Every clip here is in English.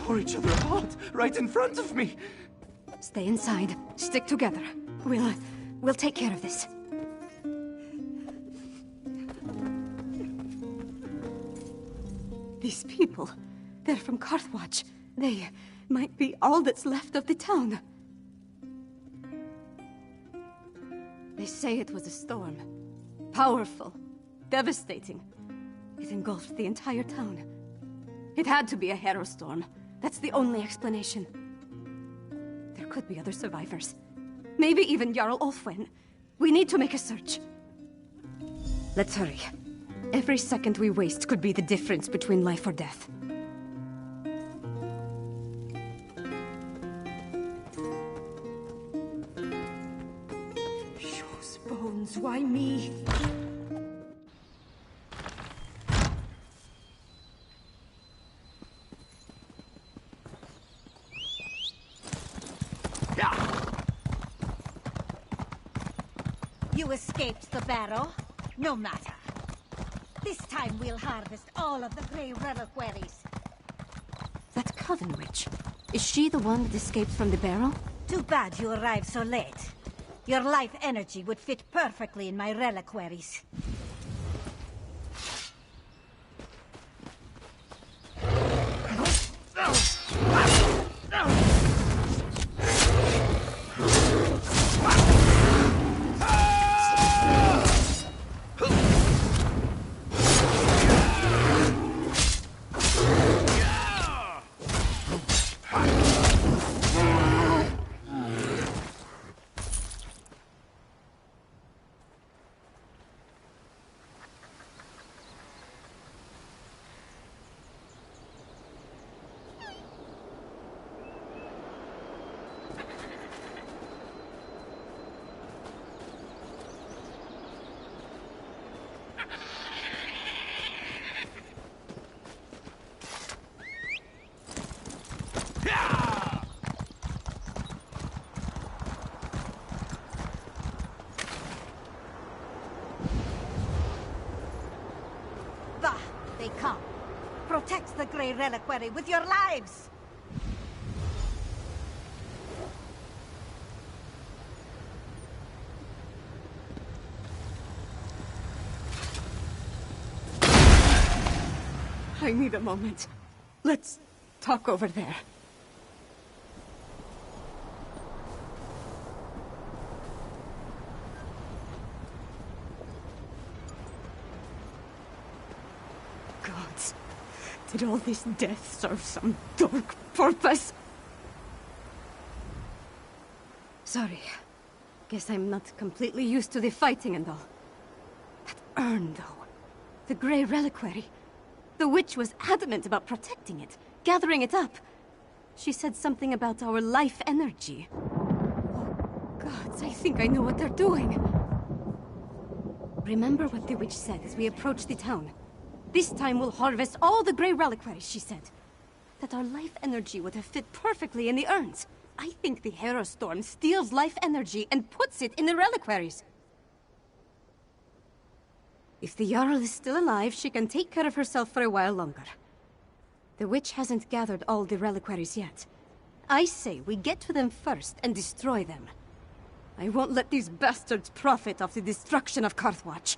Tore each other apart, right in front of me. Stay inside. Stick together. We'll take care of this. These people, they're from Carthwatch. They might be all that's left of the town. They say it was a storm. Powerful. Devastating. It engulfed the entire town. It had to be a hero storm. That's the only explanation. There could be other survivors. Maybe even Jarl Ulfwin. We need to make a search. Let's hurry. Every second we waste could be the difference between life or death. Shaw's bones, why me? You escaped the barrow? No matter. This time we'll harvest all of the grey reliquaries. That Coven Witch. Is she the one that escaped from the barrel? Too bad you arrived so late. Your life energy would fit perfectly in my reliquaries. Bah, they come. Protect the Grey Reliquary with your lives! I need a moment. Let's talk over there. Gods, did all this death serve some dark purpose? Sorry. Guess I'm not completely used to the fighting and all. That urn, though. The Grey Reliquary. The witch was adamant about protecting it, gathering it up. She said something about our life energy. Oh, gods, I think I know what they're doing. Remember what the witch said as we approached the town? This time we'll harvest all the Grey Reliquaries, she said. That our life energy would have fit perfectly in the urns. I think the Hero Storm steals life energy and puts it in the reliquaries. If the Jarl is still alive, she can take care of herself for a while longer. The witch hasn't gathered all the reliquaries yet. I say we get to them first and destroy them. I won't let these bastards profit off the destruction of Karthwatch.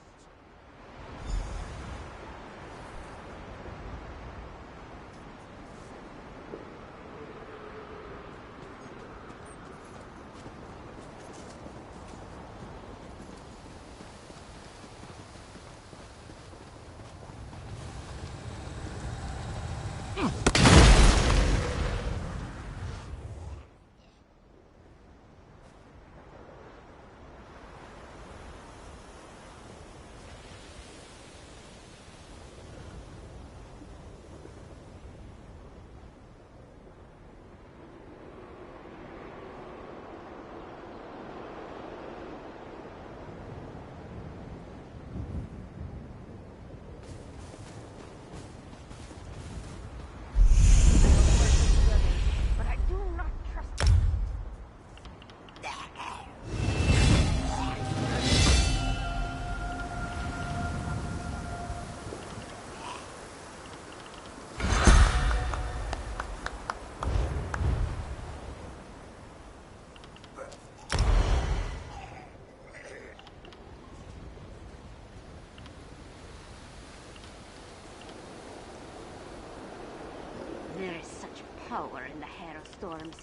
There is such power in the Hero Storms.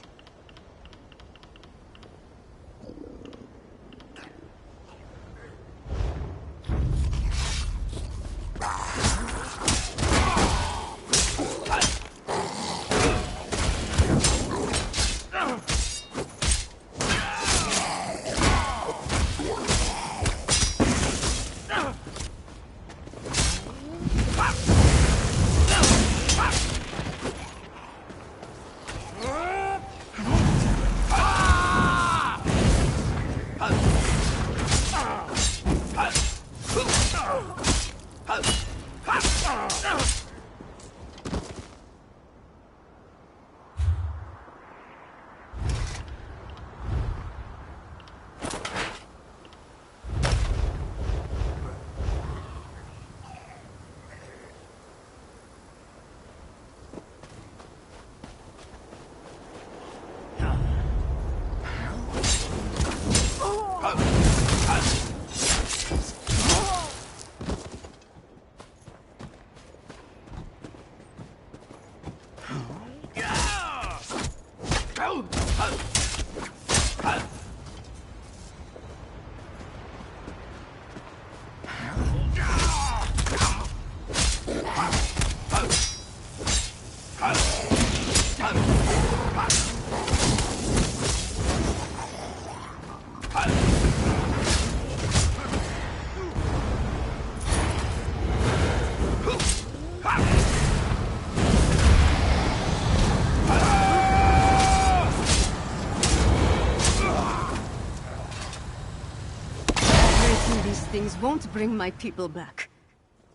Things won't bring my people back.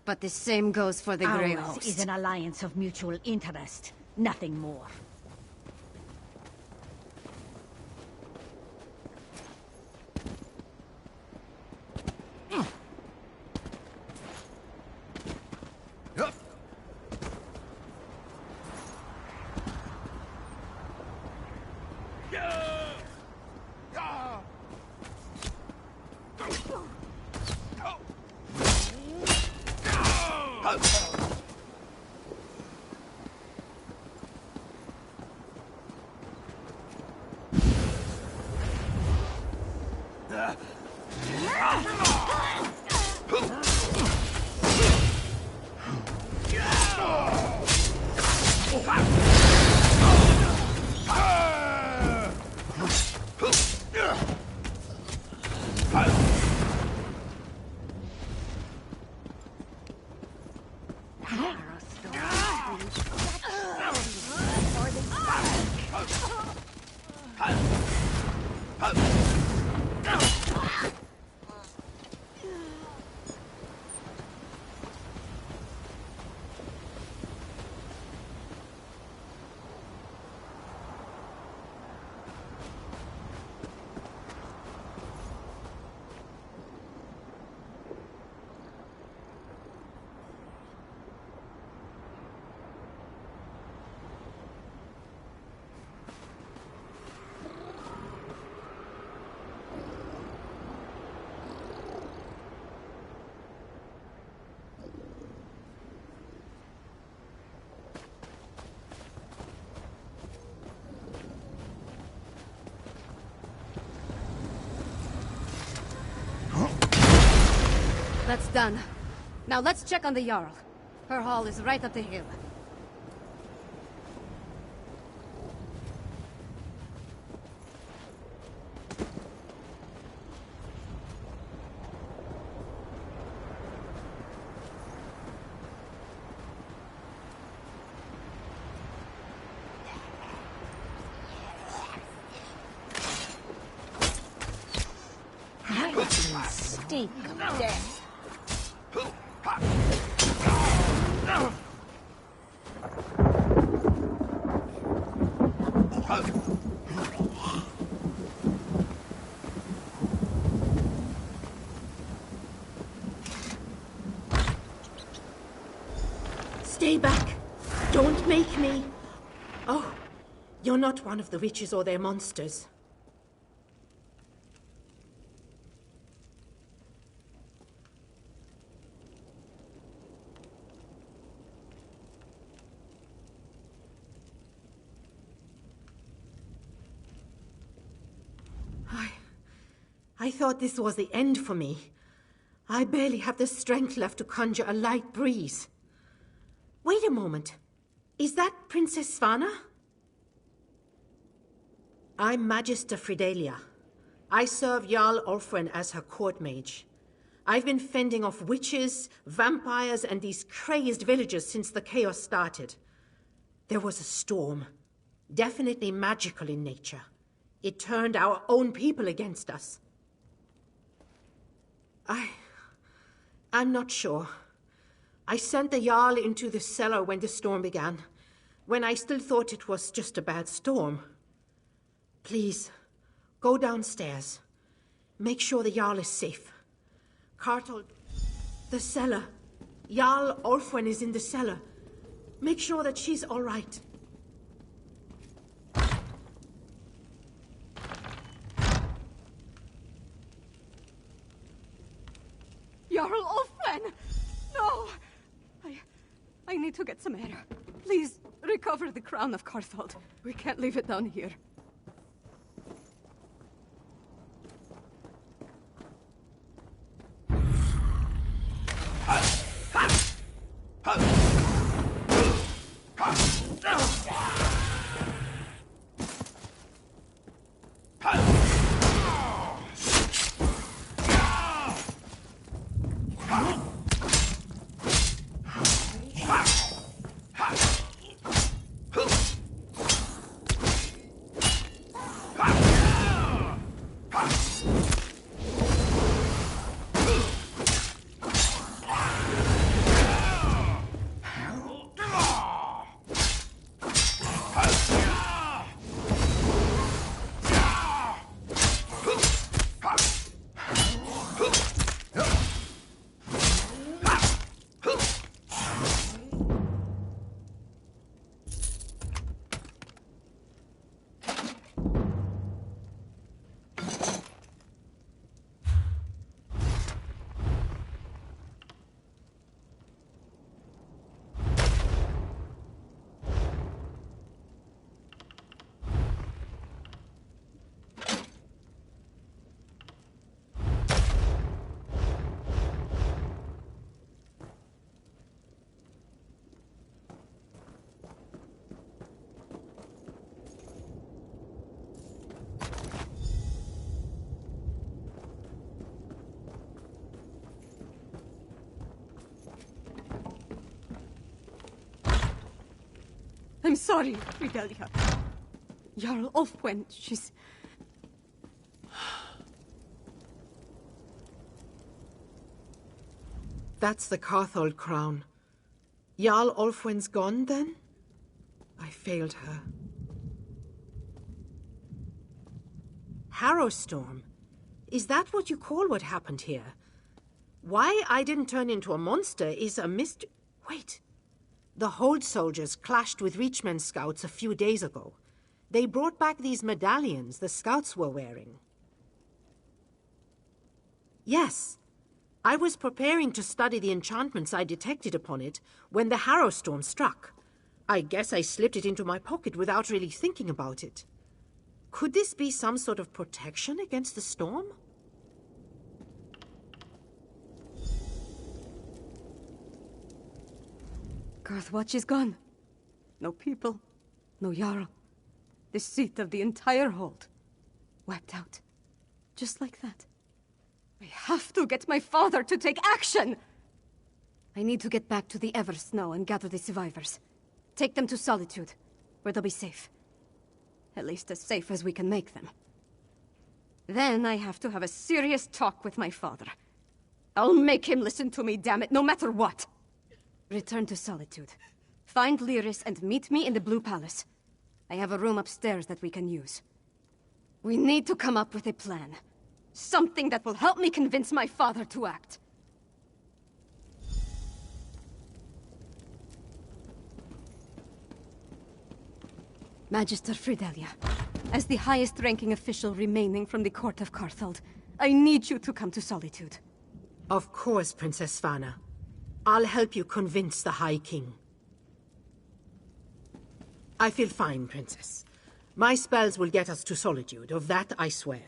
But the same goes for the Grey Ours Host. is an alliance of mutual interest, nothing more. That's done. Now let's check on the Jarl. Her hall is right up the hill. Stink of death. Stay back! Don't make me... Oh, you're not one of the witches or their monsters. I thought this was the end for me. I barely have the strength left to conjure a light breeze. Wait a moment. Is that Princess Svana? I'm Magister Fridelia. I serve Jarl Ulfwen as her court mage. I've been fending off witches, vampires, and these crazed villagers since the chaos started. There was a storm. Definitely magical in nature. It turned our own people against us. I'm not sure. I sent the Jarl into the cellar when the storm began, when I still thought it was just a bad storm. Please, go downstairs. Make sure the Jarl is safe. Cartel, the cellar. Jarl Ulfwen is in the cellar. Make sure that she's all right. Jarl Ulfwen! No! I need to get some air. Please, recover the crown of Carthold. We can't leave it down here. I'm sorry, Fridelia. Jarl Ulfwen, she's... That's the Carthold crown. Jarl Ulfwen's gone, then? I failed her. Harrowstorm? Is that what you call what happened here? Why I didn't turn into a monster is a mystery... Wait. The Hold soldiers clashed with Reachman scouts a few days ago. They brought back these medallions the scouts were wearing. Yes. I was preparing to study the enchantments I detected upon it when the Harrowstorm struck. I guess I slipped it into my pocket without really thinking about it. Could this be some sort of protection against the storm? Karthwatch is gone. No people, no Jarl. The seat of the entire hold. Wiped out. Just like that. I have to get my father to take action! I need to get back to the Eversnow and gather the survivors. Take them to Solitude, where they'll be safe. At least as safe as we can make them. Then I have to have a serious talk with my father. I'll make him listen to me, damn it, no matter what! Return to Solitude. Find Lyris and meet me in the Blue Palace. I have a room upstairs that we can use. We need to come up with a plan. Something that will help me convince my father to act. Magister Fridelia, as the highest-ranking official remaining from the court of Carthald, I need you to come to Solitude. Of course, Princess Svana. I'll help you convince the High King. I feel fine, Princess. My spells will get us to Solitude, of that I swear.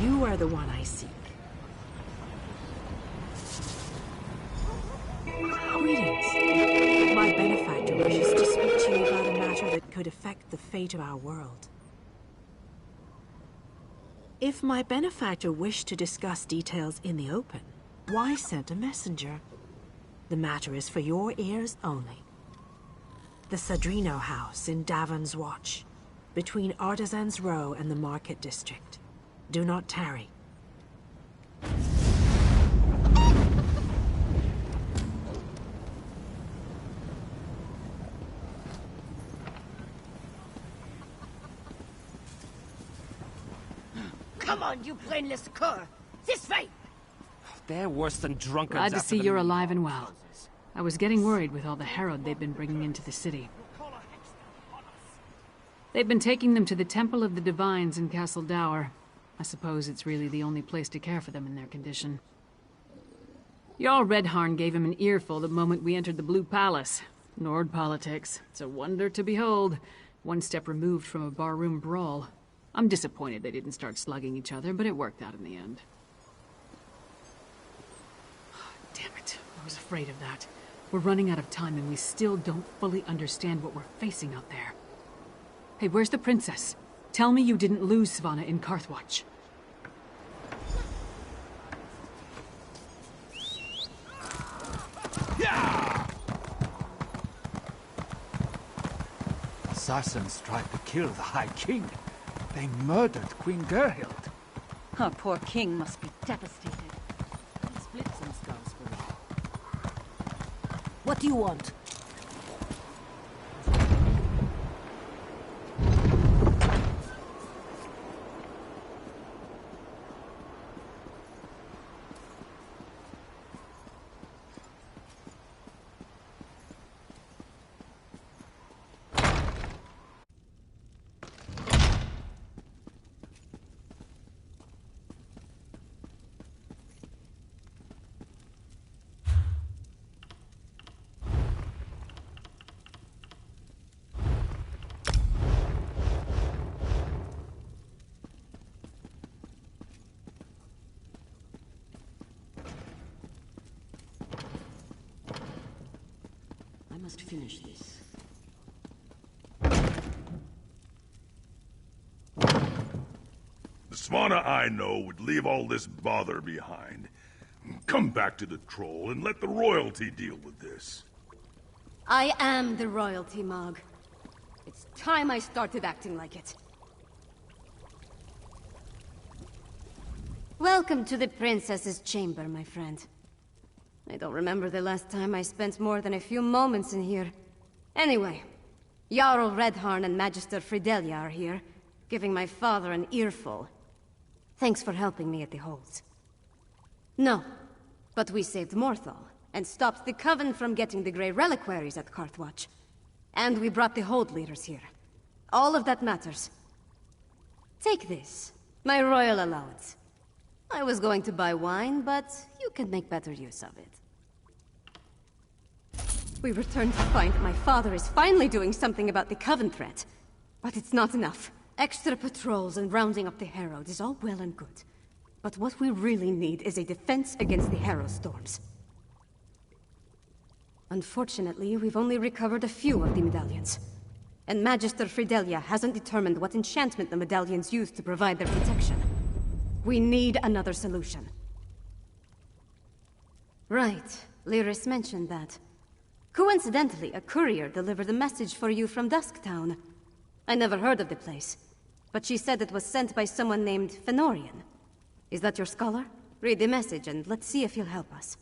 You are the one I seek. Greetings. My benefactor wishes to speak to you about a matter that could affect the fate of our world. If my benefactor wished to discuss details in the open, why send a messenger? The matter is for your ears only. The Sadrino House in Davon's Watch, between Artisans Row and the Market District. Do not tarry. Come on, you brainless cur! This way! They're worse than drunkards. Glad to after see the you're meeting alive and well. houses. I was getting worried with all the Herod they've been bringing into the city. They've been taking them to the Temple of the Divines in Castle Dower. I suppose it's really the only place to care for them in their condition. Jarl Redharn gave him an earful the moment we entered the Blue Palace. Nord politics. It's a wonder to behold. One step removed from a barroom brawl. I'm disappointed they didn't start slugging each other, but it worked out in the end. Damn it. I was afraid of that. We're running out of time and we still don't fully understand what we're facing out there. Hey, where's the princess? Tell me you didn't lose Svana in Karthwatch. Assassins tried to kill the High King. They murdered Queen Gerhild. Our poor king must be devastated. Split some skulls for me. What do you want? I must finish this. Svanna I know would leave all this bother behind. Come back to the troll and let the royalty deal with this. I am the royalty, Mog. It's time I started acting like it. Welcome to the princess's chamber, my friend. I don't remember the last time I spent more than a few moments in here. Anyway, Jarl Redharn and Magister Fridelia are here, giving my father an earful. Thanks for helping me at the holds. No, but we saved Morthal, and stopped the Coven from getting the Grey Reliquaries at Karthwatch. And we brought the Hold leaders here. All of that matters. Take this, my royal allowance. I was going to buy wine, but you can make better use of it. We return to find my father is finally doing something about the Coven threat. But it's not enough. Extra patrols and rounding up the Herald is all well and good. But what we really need is a defense against the Harrow storms. Unfortunately, we've only recovered a few of the medallions. And Magister Fridelia hasn't determined what enchantment the medallions use to provide their protection. We need another solution. Right, Lyris mentioned that. Coincidentally, a courier delivered a message for you from Dusktown. I never heard of the place, but she said it was sent by someone named Fenorian. Is that your scholar? Read the message and let's see if he'll help us.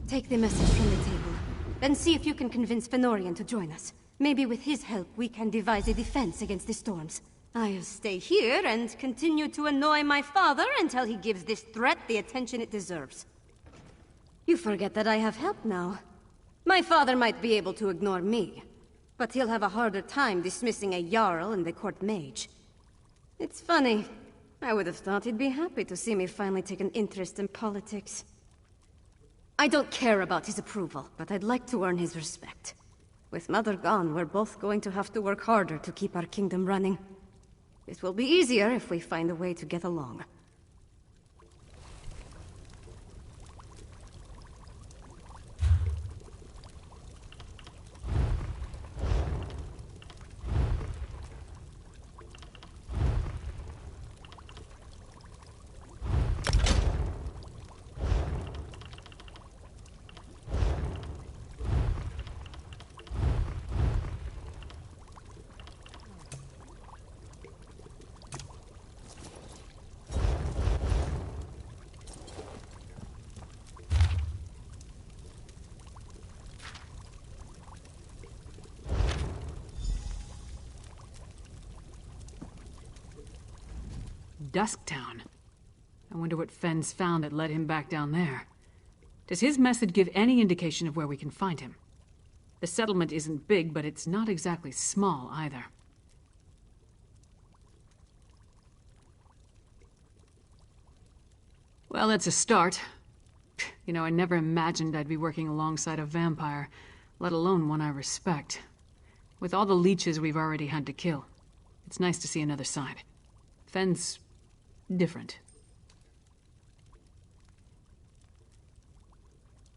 Take the message from the table, then see if you can convince Fenorian to join us. Maybe with his help we can devise a defense against the storms. I'll stay here and continue to annoy my father until he gives this threat the attention it deserves. You forget that I have help now. My father might be able to ignore me, but he'll have a harder time dismissing a Jarl and the court mage. It's funny. I would have thought he'd be happy to see me finally take an interest in politics. I don't care about his approval, but I'd like to earn his respect. With Mother gone, we're both going to have to work harder to keep our kingdom running. It will be easier if we find a way to get along. Dusktown. I wonder what Fenn's found that led him back down there. Does his message give any indication of where we can find him? The settlement isn't big, but it's not exactly small either. Well, that's a start. You know, I never imagined I'd be working alongside a vampire, let alone one I respect. With all the leeches we've already had to kill, it's nice to see another side. Fenn's different.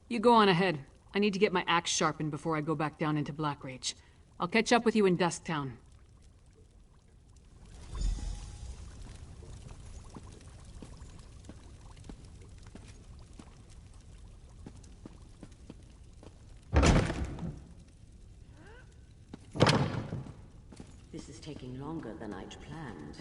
You go on ahead. I need to get my axe sharpened before I go back down into Blackrage. I'll catch up with you in Dusktown. This is taking longer than I'd planned.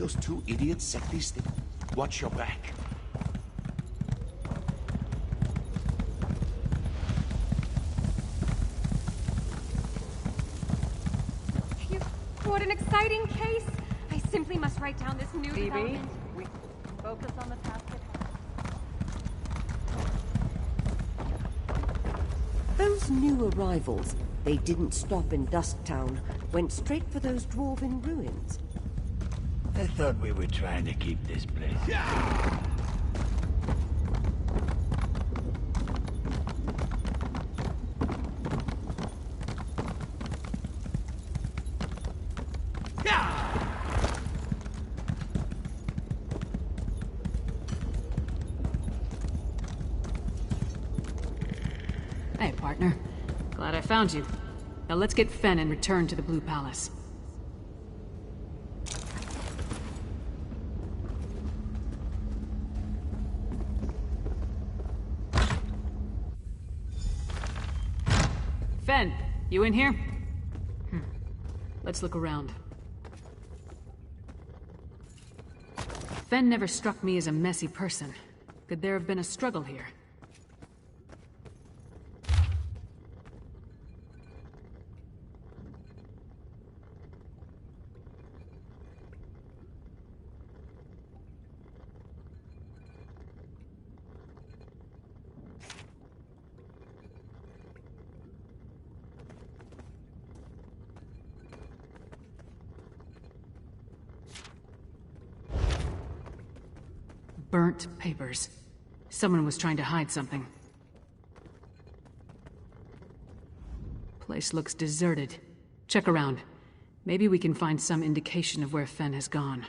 those two idiots set these things? Watch your back. What an exciting case! I simply must write down this new development. We focus on the task at hand. Those new arrivals, they didn't stop in Dusktown, went straight for those dwarven ruins. I thought we were trying to keep this place. Yeah! Hey, partner. Glad I found you. Now let's get Fen and return to the Blue Palace. Fen, you in here? Let's look around. Fen never struck me as a messy person. Could there have been a struggle here? Burnt papers. Someone was trying to hide something. Place looks deserted. Check around. Maybe we can find some indication of where Fen has gone.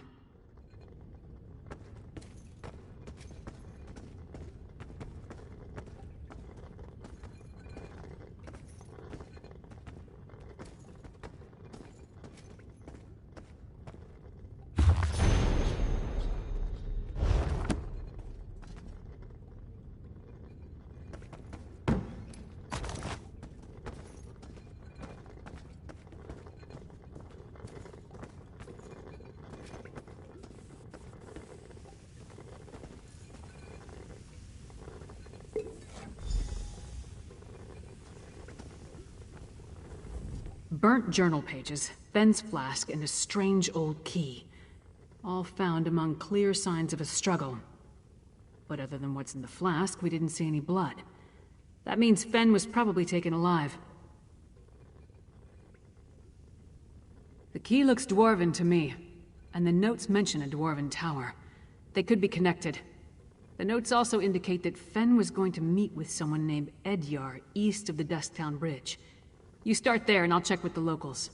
Burnt journal pages, Fen's flask, and a strange old key. All found among clear signs of a struggle. But other than what's in the flask, we didn't see any blood. That means Fen was probably taken alive. The key looks dwarven to me, and the notes mention a dwarven tower. They could be connected. The notes also indicate that Fen was going to meet with someone named Edyar east of the Dusktown Bridge. You start there, and I'll check with the locals.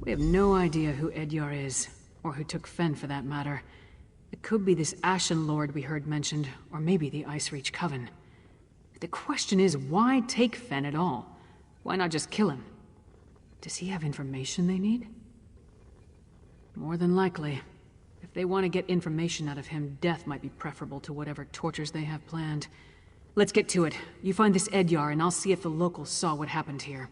We have no idea who Edyar is, or who took Fen for that matter. It could be this Ashen Lord we heard mentioned, or maybe the Icereach Coven. The question is, why take Fen at all? Why not just kill him? Does he have information they need? More than likely. If they want to get information out of him, death might be preferable to whatever tortures they have planned. Let's get to it. You find this Edyar, and I'll see if the locals saw what happened here.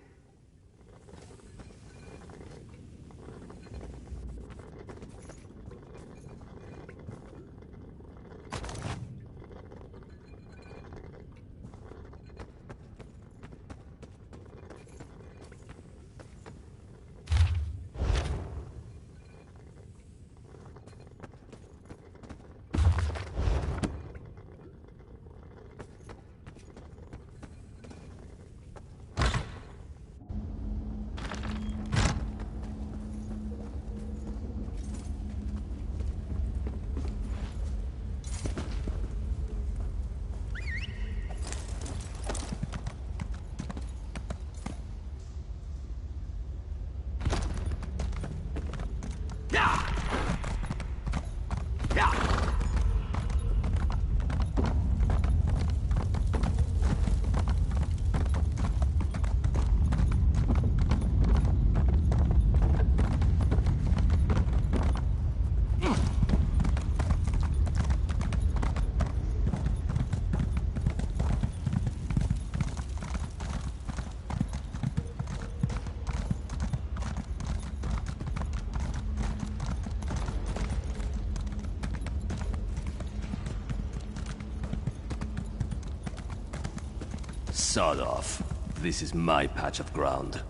Sod off. This is my patch of ground.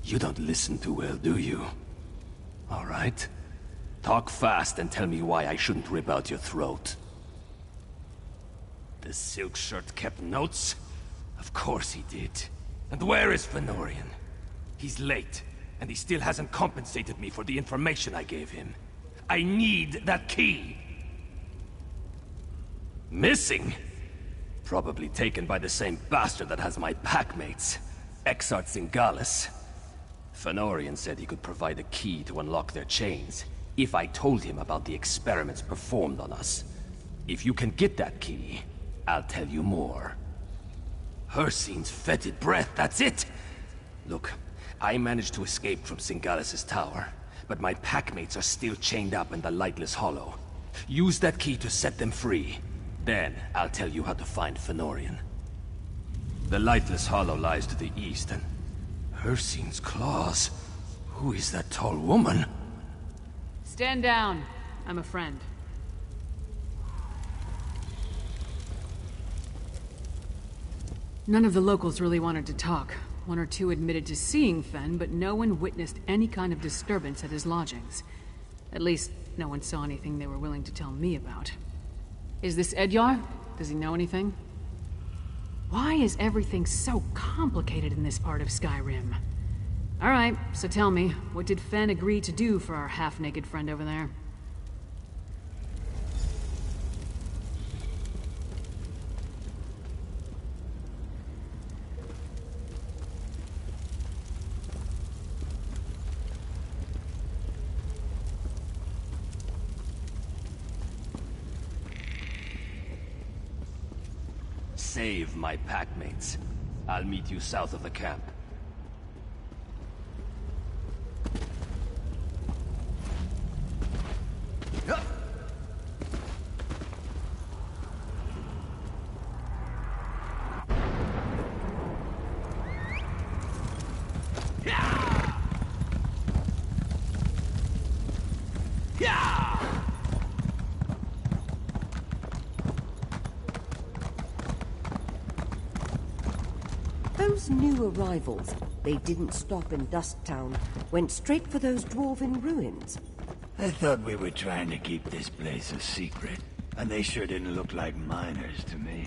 You don't listen too well, do you? All right. Talk fast and tell me why I shouldn't rip out your throat. The silk shirt kept notes? Of course he did. And where is Fenorian? He's late, and he still hasn't compensated me for the information I gave him. I need that key! Missing? Probably taken by the same bastard that has my packmates, Exart Zingalis. Fenorian said he could provide a key to unlock their chains, if I told him about the experiments performed on us. If you can get that key, I'll tell you more. Hircine's fetid breath, that's it! Look, I managed to escape from Zingalis' tower, but my packmates are still chained up in the Lightless Hollow. Use that key to set them free. Then, I'll tell you how to find Fenorian. The Lightless Hollow lies to the east, and Hircine's claws. Who is that tall woman? Stand down. I'm a friend. None of the locals really wanted to talk. One or two admitted to seeing Fen, but no one witnessed any kind of disturbance at his lodgings. At least, no one saw anything they were willing to tell me about. Is this Edyar? Does he know anything? Why is everything so complicated in this part of Skyrim? Alright, so tell me, what did Fen agree to do for our half-naked friend over there? Save my packmates. I'll meet you south of the camp. Those new arrivals, they didn't stop in Dusktown. Went straight for those dwarven ruins. I thought we were trying to keep this place a secret, and they sure didn't look like miners to me.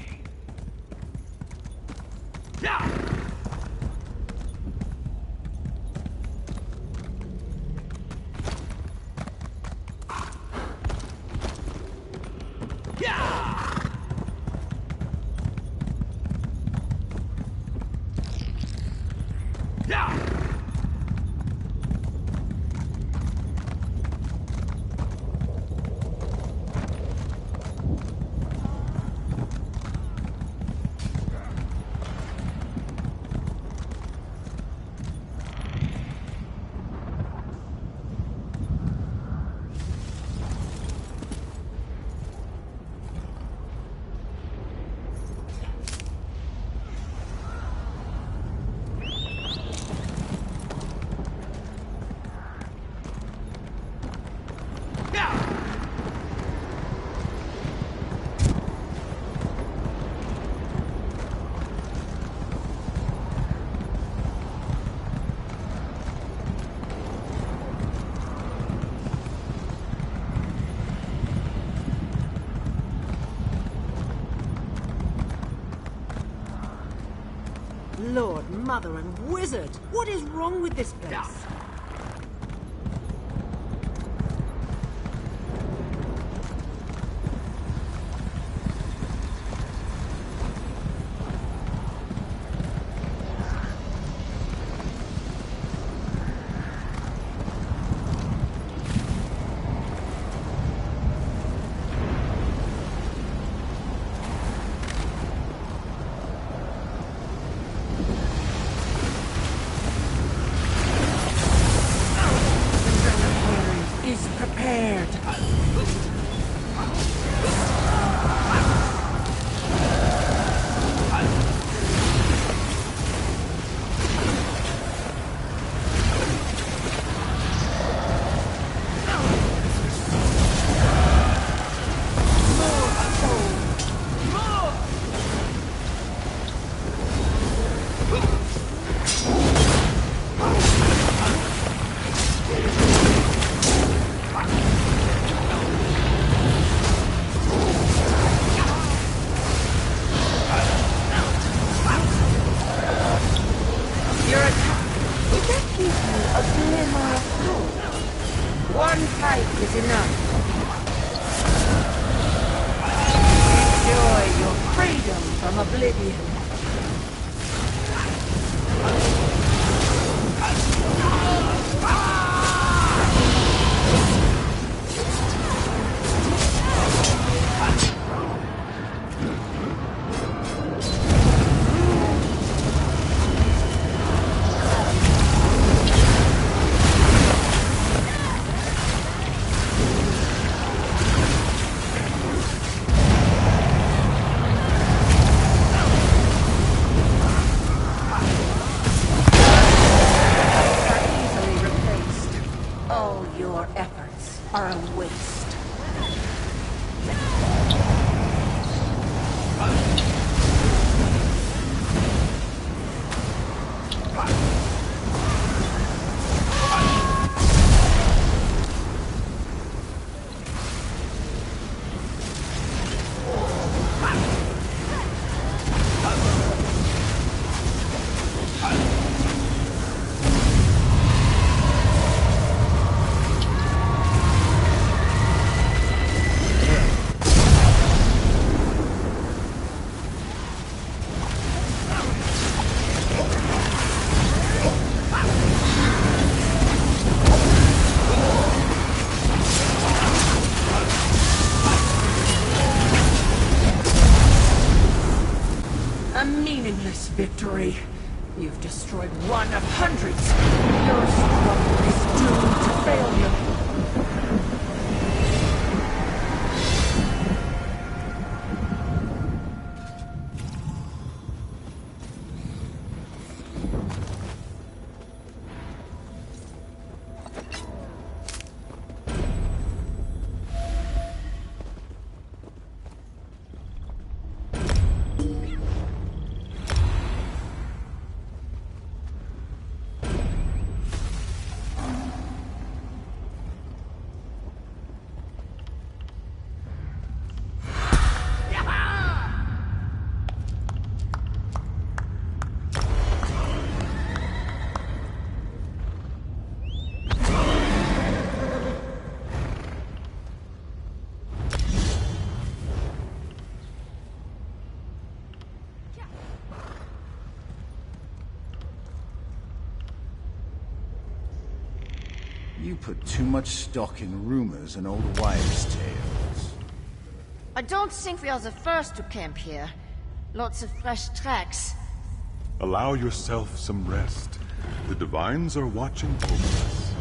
Lord, Mother, and Wizard! What is wrong with this place? One fight is enough. Enjoy your freedom from oblivion. A meaningless victory. You've destroyed one of hundreds. Your struggle is doomed to failure. You put too much stock in rumors and old wives' tales. I don't think we are the first to camp here. Lots of fresh tracks. Allow yourself some rest. The Divines are watching over us.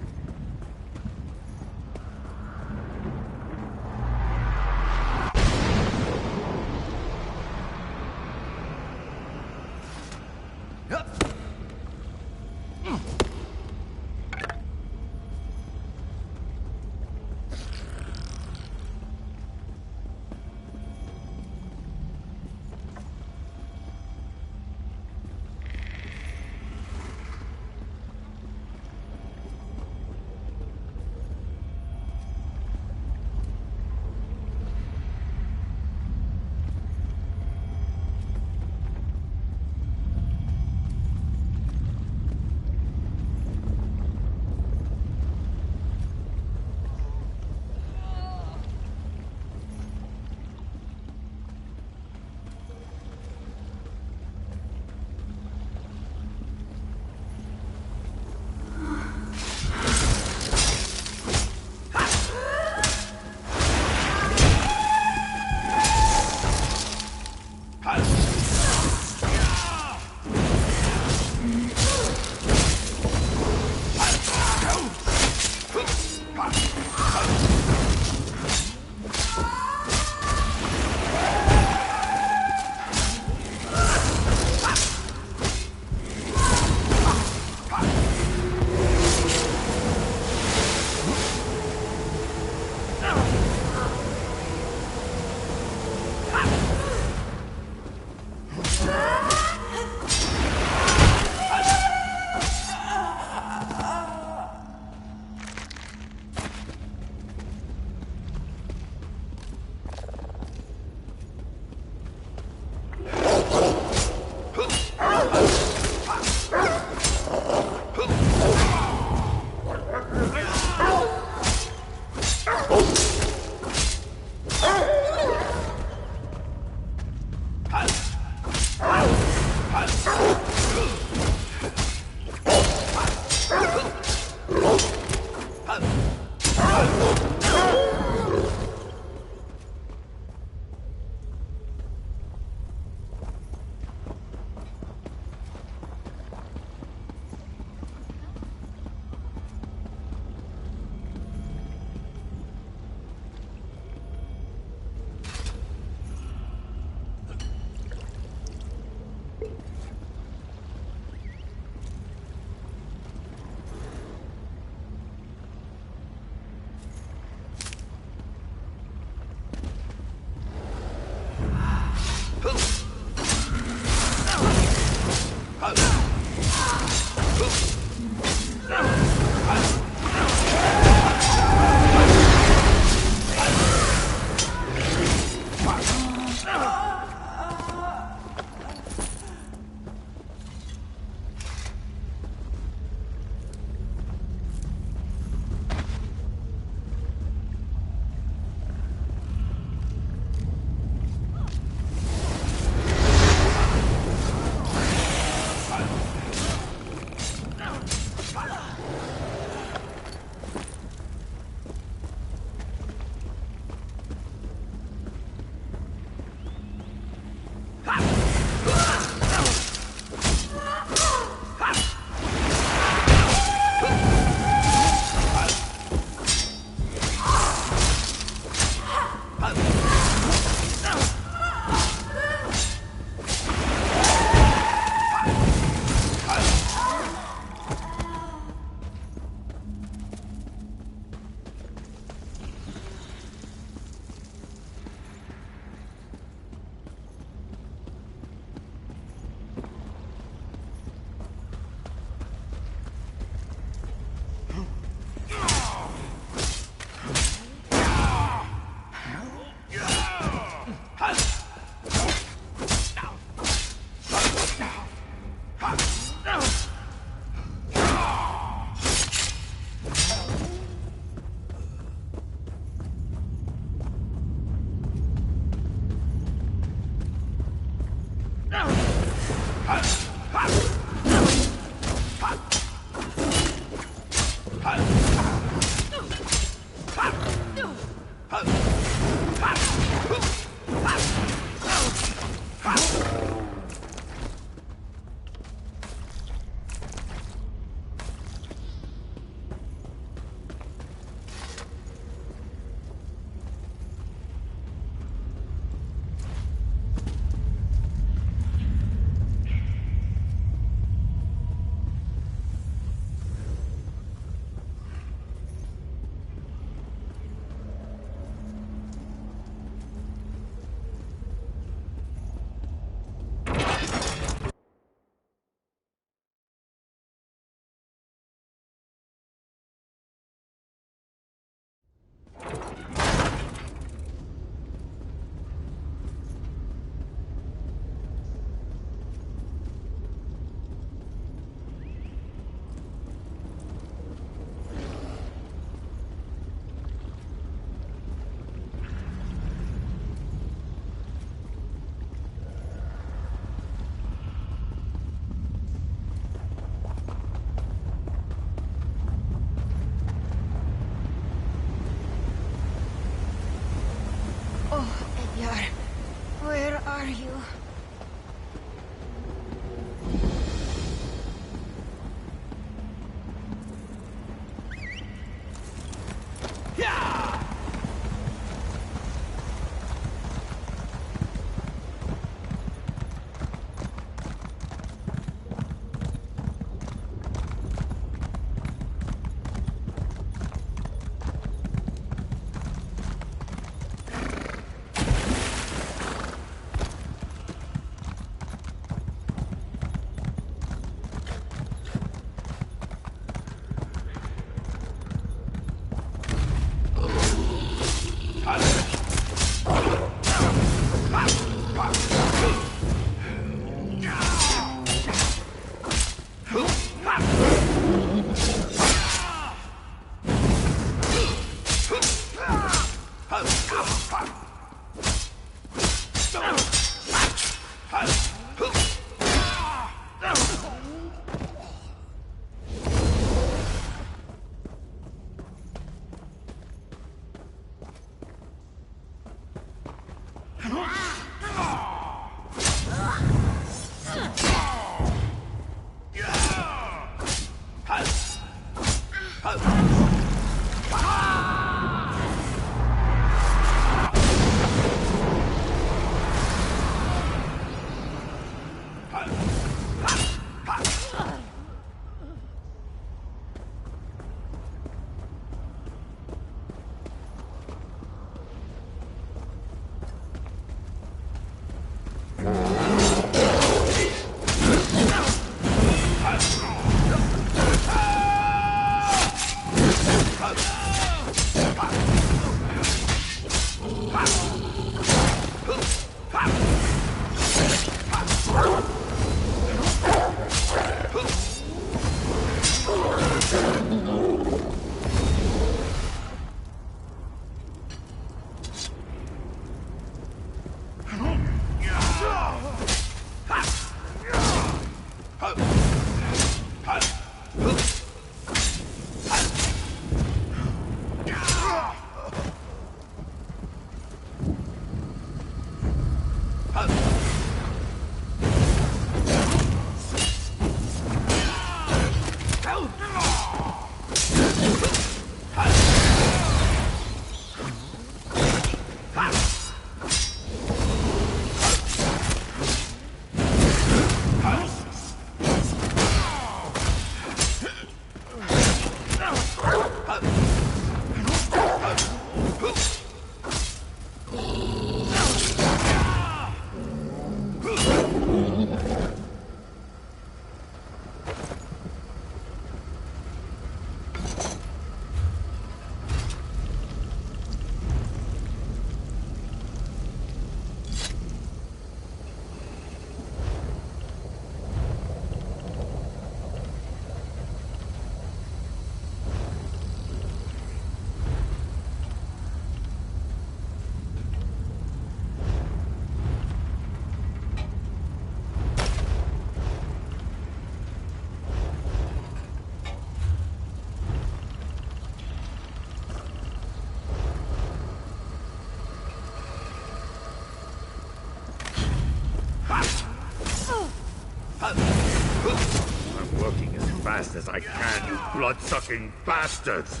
I'm working as fast as I can, you blood-sucking bastards!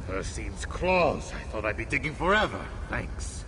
Hircine's claws. I thought I'd be digging forever. Thanks.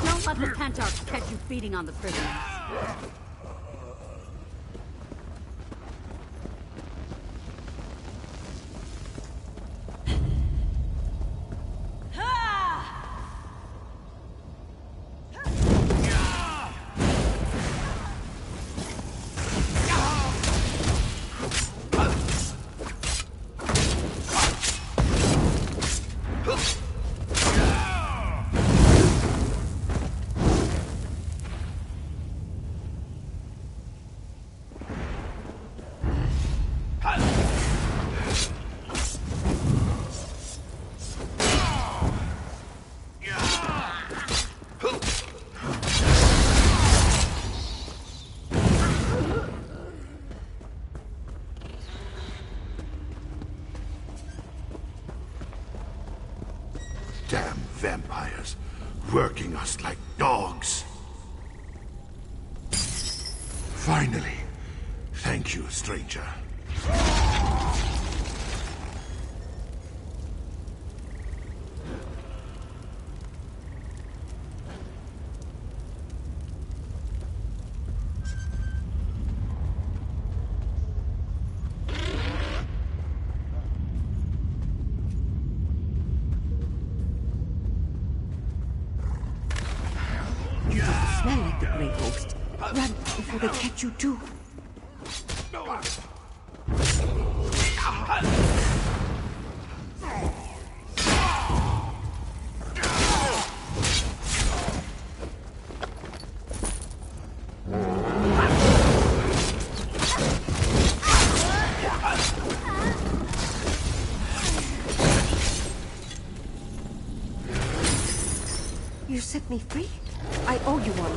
Don't let the Pentarchs catch you feeding on the prisoners. Damn vampires, working us like dogs. Finally. Thank you, stranger. Smell like the Grey Ghost. Run before they catch you too. You set me free. I owe you one.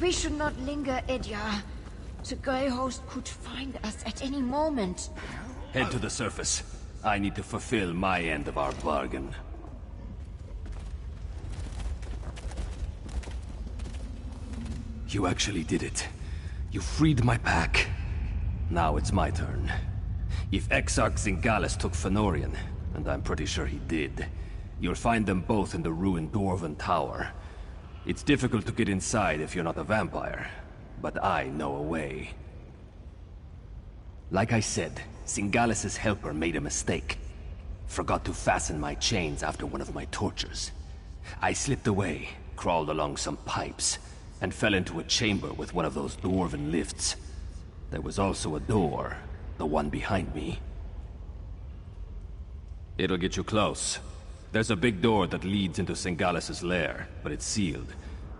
We should not linger, Edyar. The Grey Host could find us at any moment. Head to the surface. I need to fulfill my end of our bargain. You actually did it. You freed my pack. Now it's my turn. If Exarch Zingalis took Fëanorian, and I'm pretty sure he did, you'll find them both in the ruined Dwarven Tower. It's difficult to get inside if you're not a vampire, but I know a way. Like I said, Zingalis' helper made a mistake. Forgot to fasten my chains after one of my tortures. I slipped away, crawled along some pipes, and fell into a chamber with one of those dwarven lifts. There was also a door, the one behind me. It'll get you close. There's a big door that leads into Zingalis' lair, but it's sealed.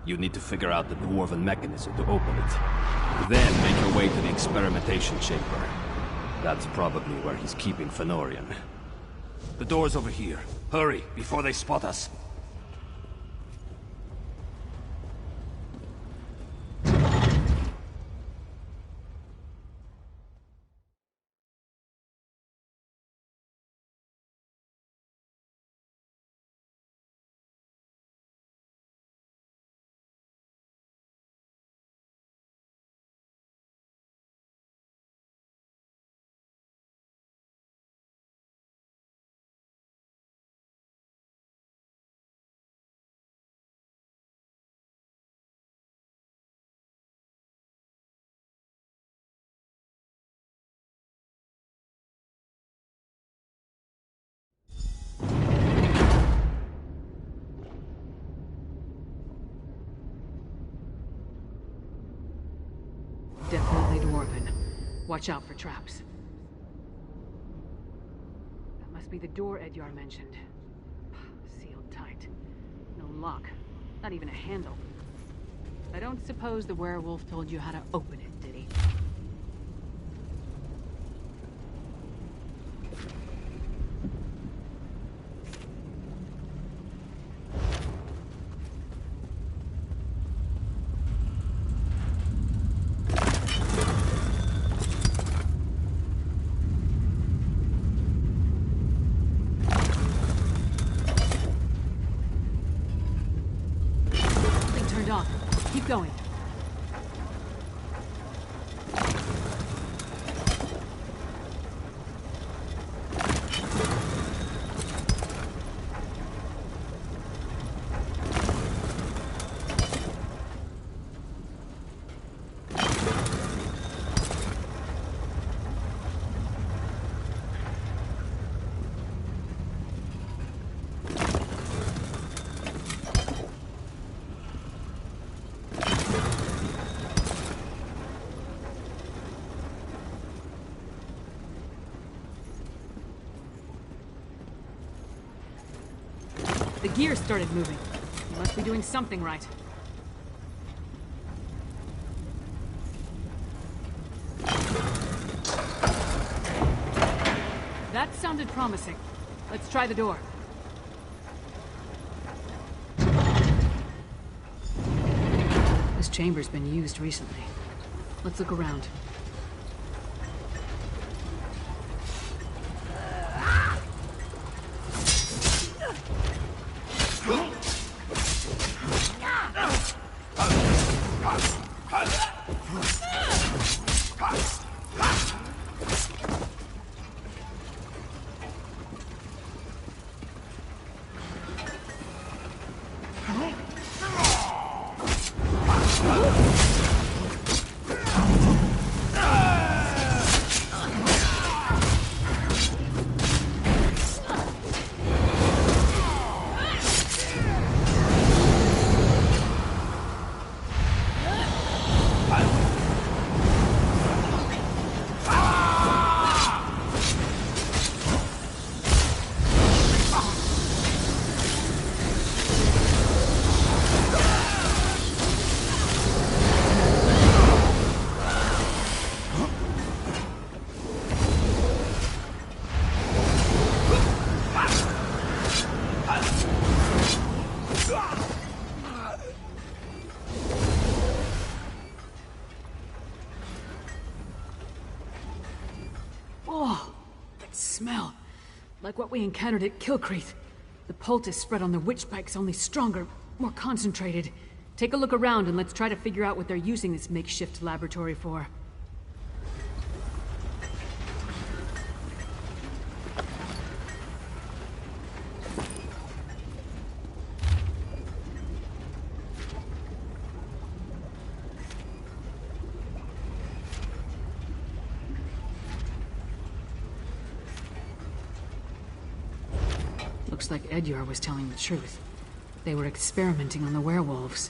You need to figure out the dwarven mechanism to open it. Then make your way to the experimentation chamber. That's probably where he's keeping Fëanorian. The door's over here. Hurry, before they spot us. Definitely dwarven. Watch out for traps. That must be the door Edyar mentioned. Sealed tight. No lock. Not even a handle. I don't suppose the werewolf told you how to open it, did he? Keep going. The gear started moving. You must be doing something right. That sounded promising. Let's try the door. This chamber's been used recently. Let's look around. smell. Like what we encountered at Kilcreath. The poultice spread on the witch spike's only stronger, more concentrated. Take a look around and let's try to figure out what they're using this makeshift laboratory for. Looks like Edyar was telling the truth. They were experimenting on the werewolves.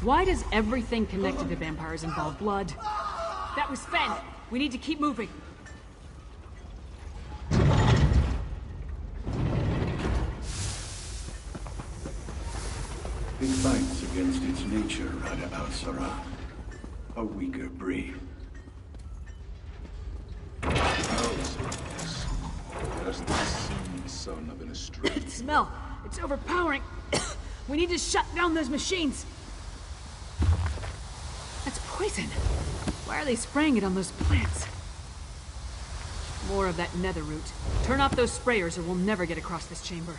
Why does everything connected to vampires involve blood? That was Fen! We need to keep moving. It fights against its nature, Rada al-Sara. A weaker breed. Just the same son of an estranged. Smell! It's overpowering! We need to shut down those machines! That's poison! Why are they spraying it on those plants? More of that nether root. Turn off those sprayers or we'll never get across this chamber.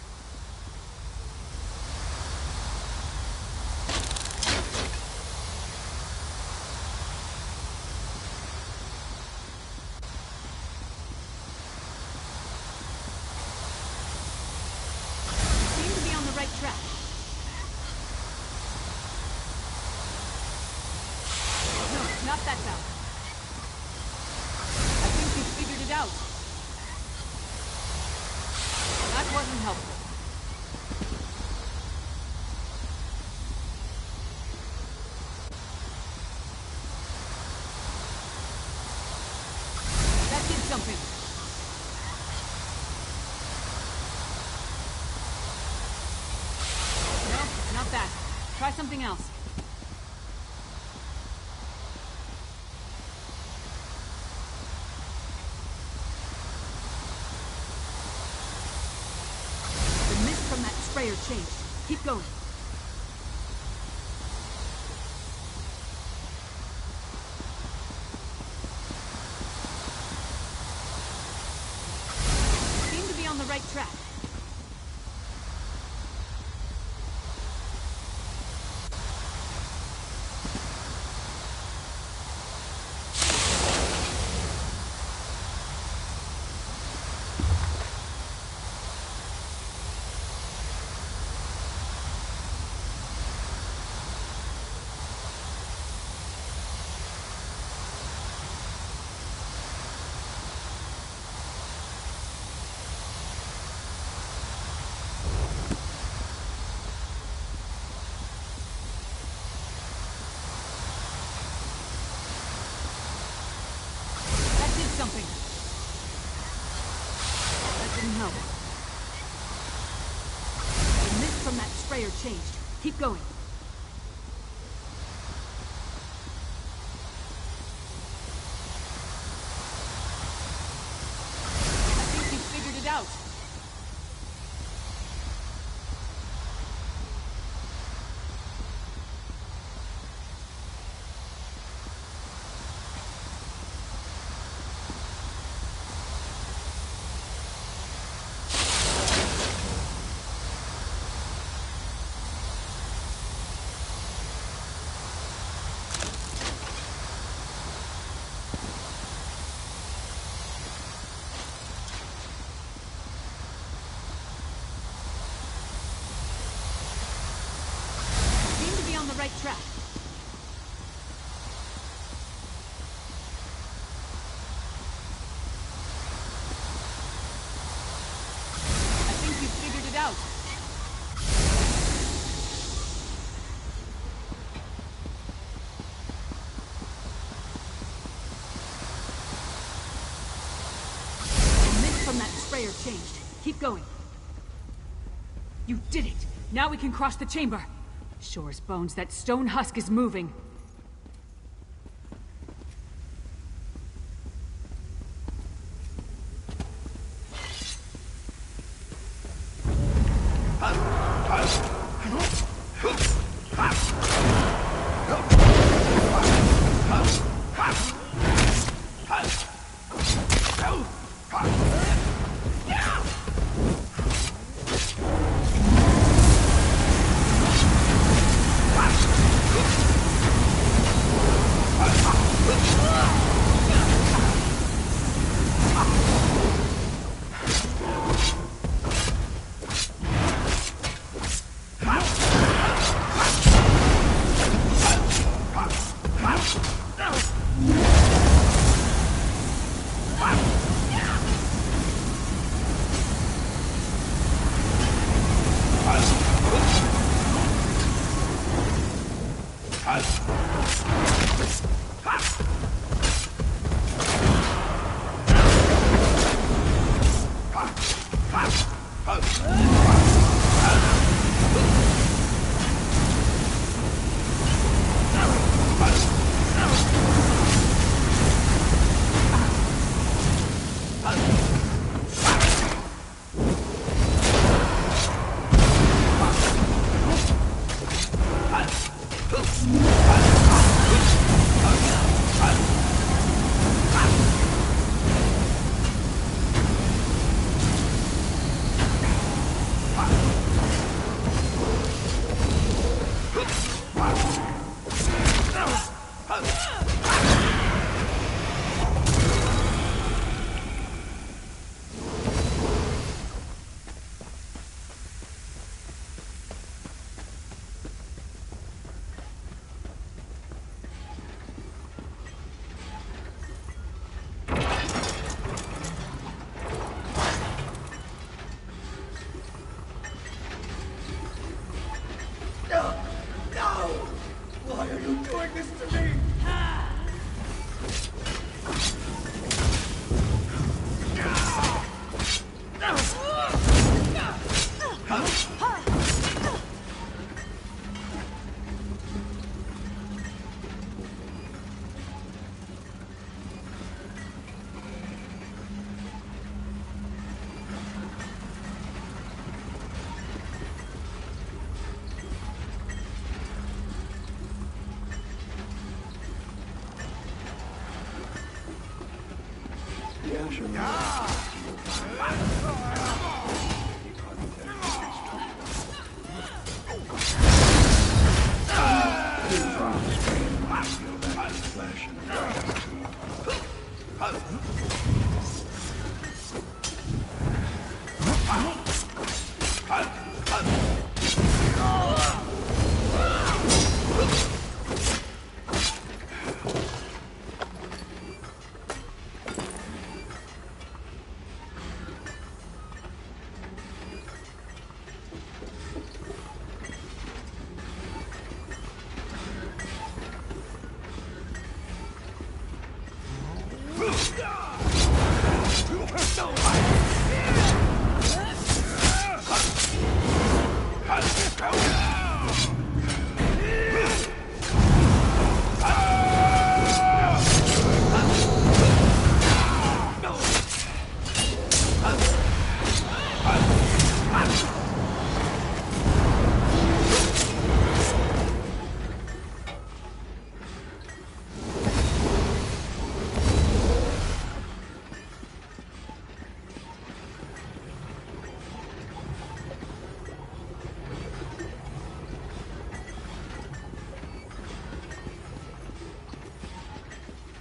Try something else. The mist from that sprayer changed. Keep going. Seem to be on the right track. Something. That didn't help. The mist from that sprayer changed. Keep going. I think you figured it out. Right track. I think you figured it out. The mist from that sprayer changed. Keep going. You did it! Now we can cross the chamber. Sure as bones, that stone husk is moving.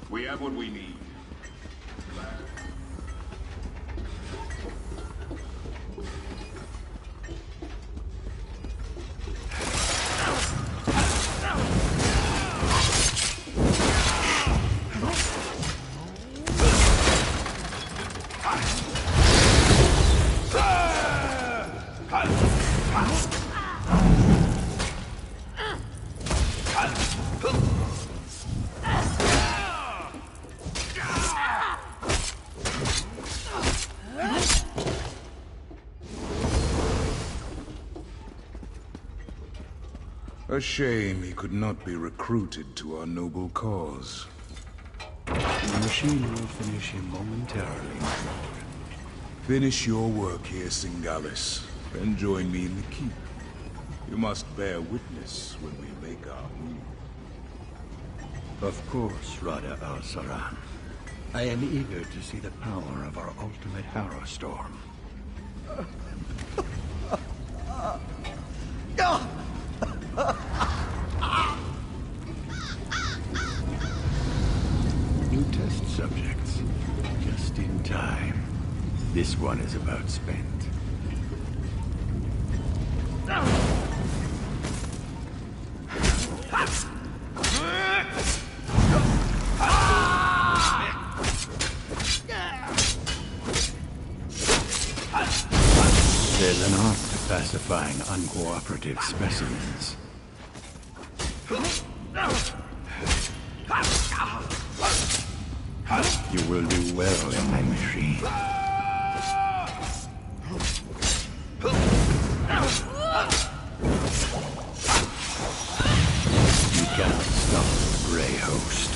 We have what we need. A shame he could not be recruited to our noble cause. The machine will finish him momentarily, my lord. Finish your work here, Singalis, and join me in the keep. You must bear witness when we make our move. Of course, Rada al-Saran. I am eager to see the power of our ultimate Harrow Storm. New test subjects. Just in time. This one is about spent. There's an art to pacifying uncooperative specimens. You will do well in my machine. You cannot stop the Grey Host.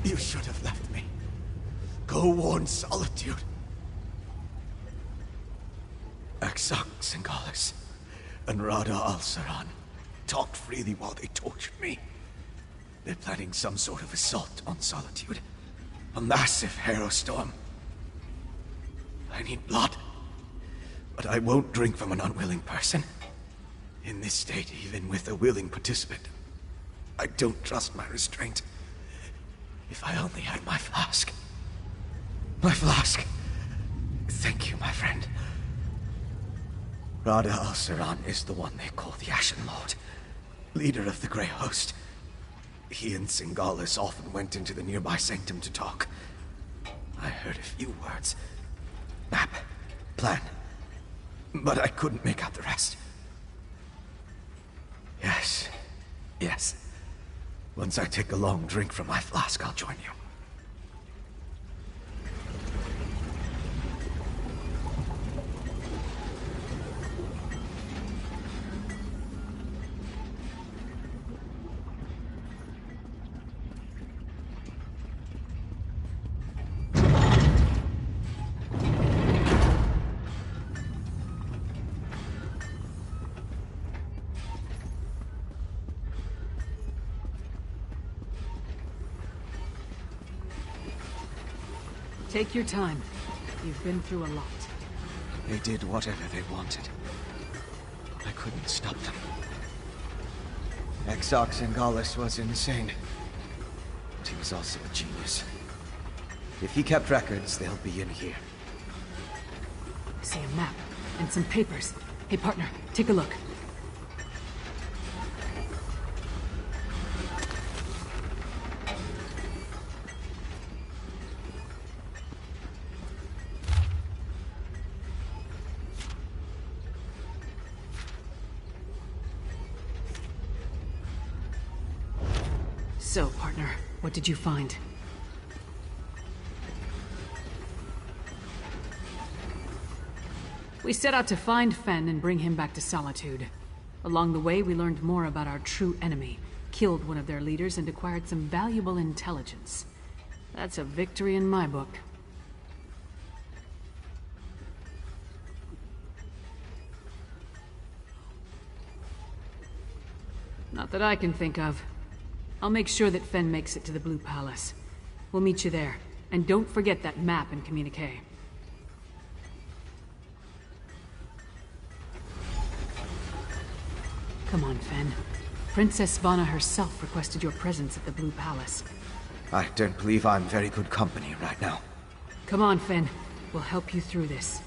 You should have left me. Go warn Solitude. Aksak Singalis and Rada al-Saran talked freely while they tortured me. They're planning some sort of assault on Solitude. A massive Harrow Storm. I need blood. But I won't drink from an unwilling person. In this state, even with a willing participant, I don't trust my restraint. If I only had my flask. My flask. Thank you, my friend. Rada al-Saran is the one they call the Ashen Lord, leader of the Grey Host. He and Singalis often went into the nearby sanctum to talk. I heard a few words. Map. Plan. But I couldn't make out the rest. Yes. Yes. Once I take a long drink from my flask, I'll join you. Take your time. You've been through a lot. They did whatever they wanted. I couldn't stop them. Exox Singalis was insane. But he was also a genius. If he kept records, they'll be in here. I see a map and some papers. Hey, partner, take a look. So, partner, what did you find? We set out to find Fen and bring him back to Solitude. Along the way, we learned more about our true enemy, killed one of their leaders, and acquired some valuable intelligence. That's a victory in my book. Not that I can think of. I'll make sure that Fen makes it to the Blue Palace. We'll meet you there. And don't forget that map and communique. Come on, Fen. Princess Svana herself requested your presence at the Blue Palace. I don't believe I'm very good company right now. Come on, Fen. We'll help you through this.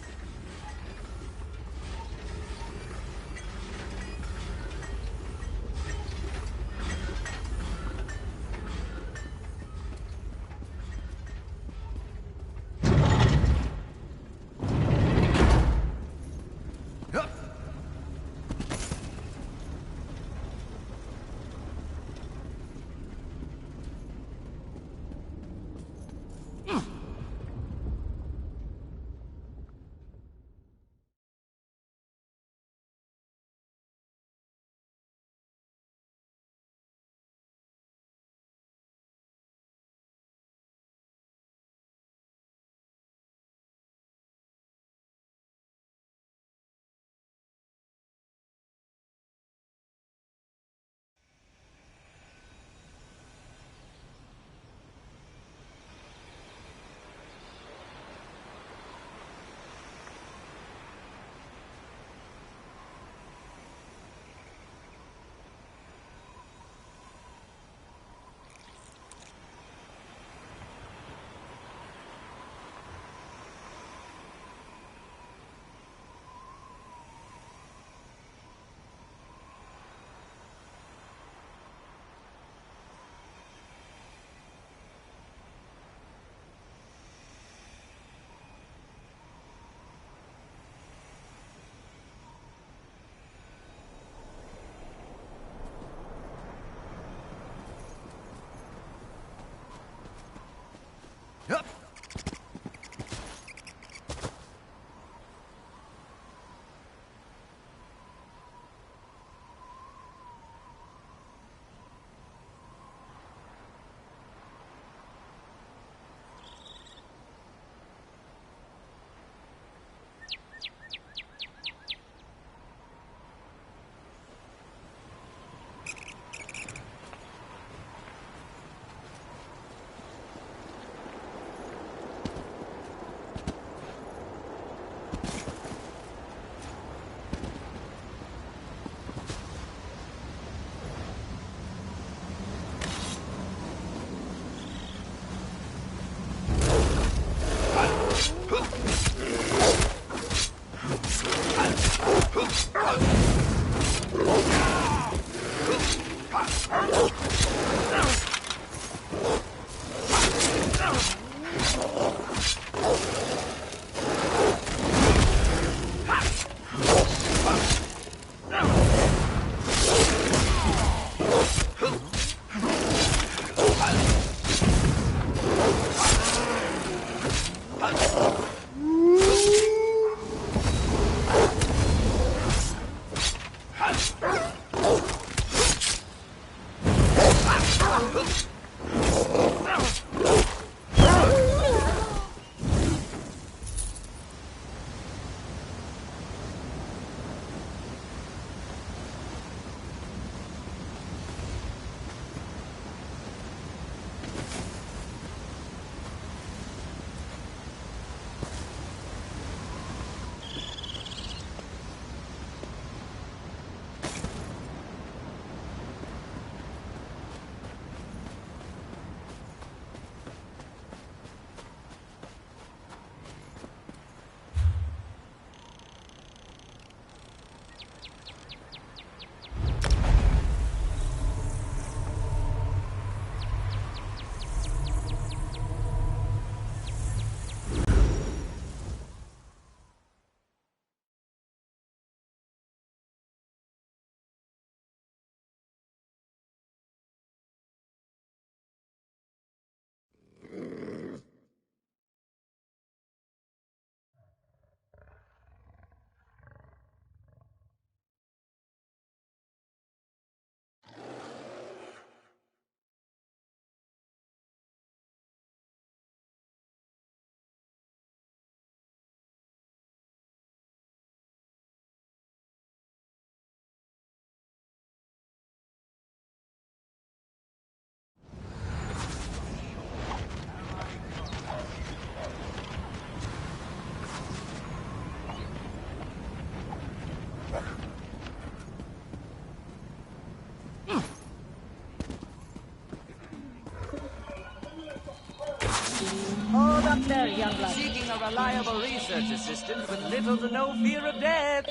Hold up there, young blood. Seeking a reliable research assistant with little to no fear of death.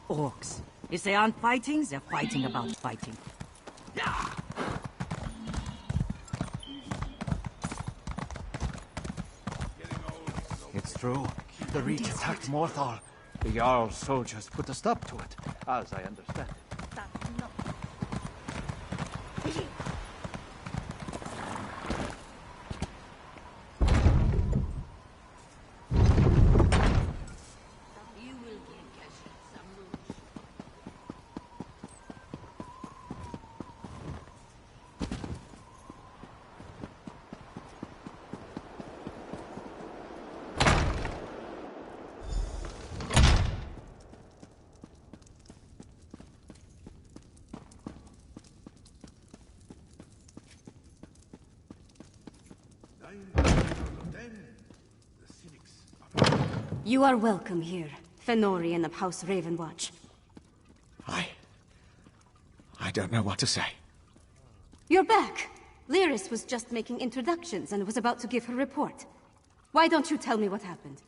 Orcs. If they aren't fighting, they're fighting about fighting. It's true. The Reach attacked Morthal. The Jarl's soldiers put a stop to it, as I understand it. You are welcome here, Fenorian of House Ravenwatch. I don't know what to say. You're back! Lyris was just making introductions and was about to give her report. Why don't you tell me what happened?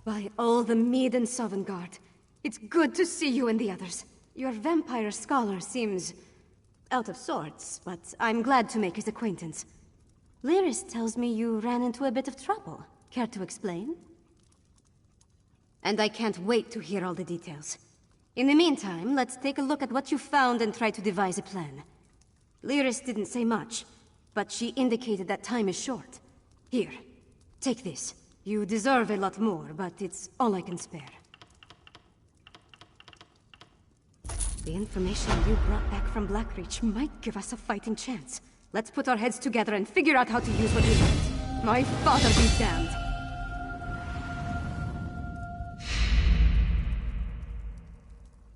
By all the Mead and Sovngarde, it's good to see you and the others. Your vampire scholar seems out of sorts, but I'm glad to make his acquaintance. Lyris tells me you ran into a bit of trouble. Care to explain? And I can't wait to hear all the details. In the meantime, let's take a look at what you found and try to devise a plan. Lyris didn't say much, but she indicated that time is short. Here, take this. You deserve a lot more, but it's all I can spare. The information you brought back from Blackreach might give us a fighting chance. Let's put our heads together and figure out how to use what we learned. My father be damned!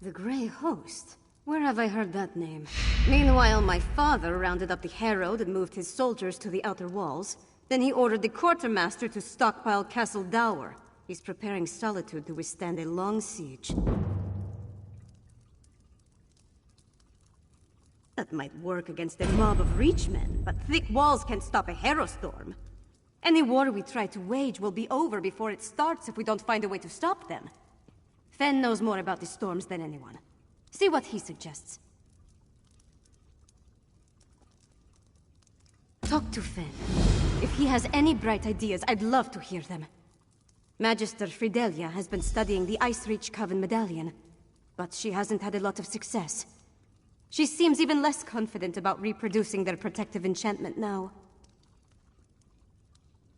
The Grey Host? Where have I heard that name? Meanwhile, my father rounded up the Herald and moved his soldiers to the outer walls. Then he ordered the quartermaster to stockpile Castle Dower. He's preparing Solitude to withstand a long siege. That might work against a mob of Reachmen, but thick walls can't stop a Herostorm. Any war we try to wage will be over before it starts if we don't find a way to stop them. Fen knows more about the storms than anyone. See what he suggests. Talk to Fen. If he has any bright ideas, I'd love to hear them. Magister Fidelia has been studying the Ice Reach Coven medallion, but she hasn't had a lot of success. She seems even less confident about reproducing their protective enchantment now.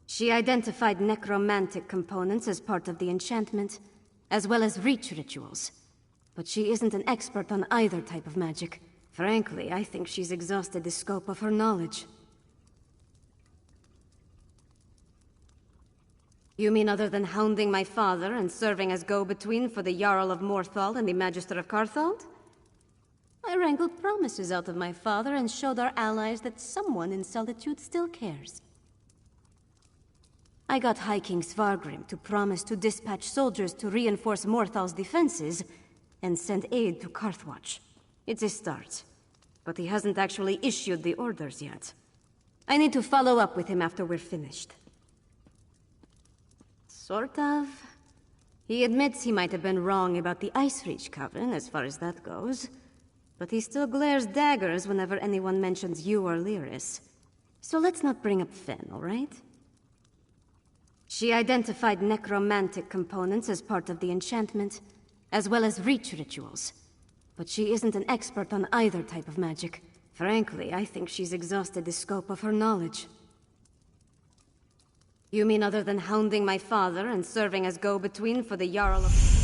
She identified necromantic components as part of the enchantment, as well as Reach rituals. But she isn't an expert on either type of magic. Frankly, I think she's exhausted the scope of her knowledge. You mean other than hounding my father and serving as go-between for the Jarl of Morthal and the Magister of Carthald? I wrangled promises out of my father and showed our allies that someone in Solitude still cares. I got High King Svargrim to promise to dispatch soldiers to reinforce Morthal's defenses and send aid to Carthwatch. It's a start, but he hasn't actually issued the orders yet. I need to follow up with him after we're finished. Sort of. He admits he might have been wrong about the Ice Reach Coven, as far as that goes. But he still glares daggers whenever anyone mentions you or Lyris. So let's not bring up Fen, all right? She identified necromantic components as part of the enchantment, as well as reach rituals. But she isn't an expert on either type of magic. Frankly, I think she's exhausted the scope of her knowledge. You mean other than hounding my father and serving as go-between for the Jarl of...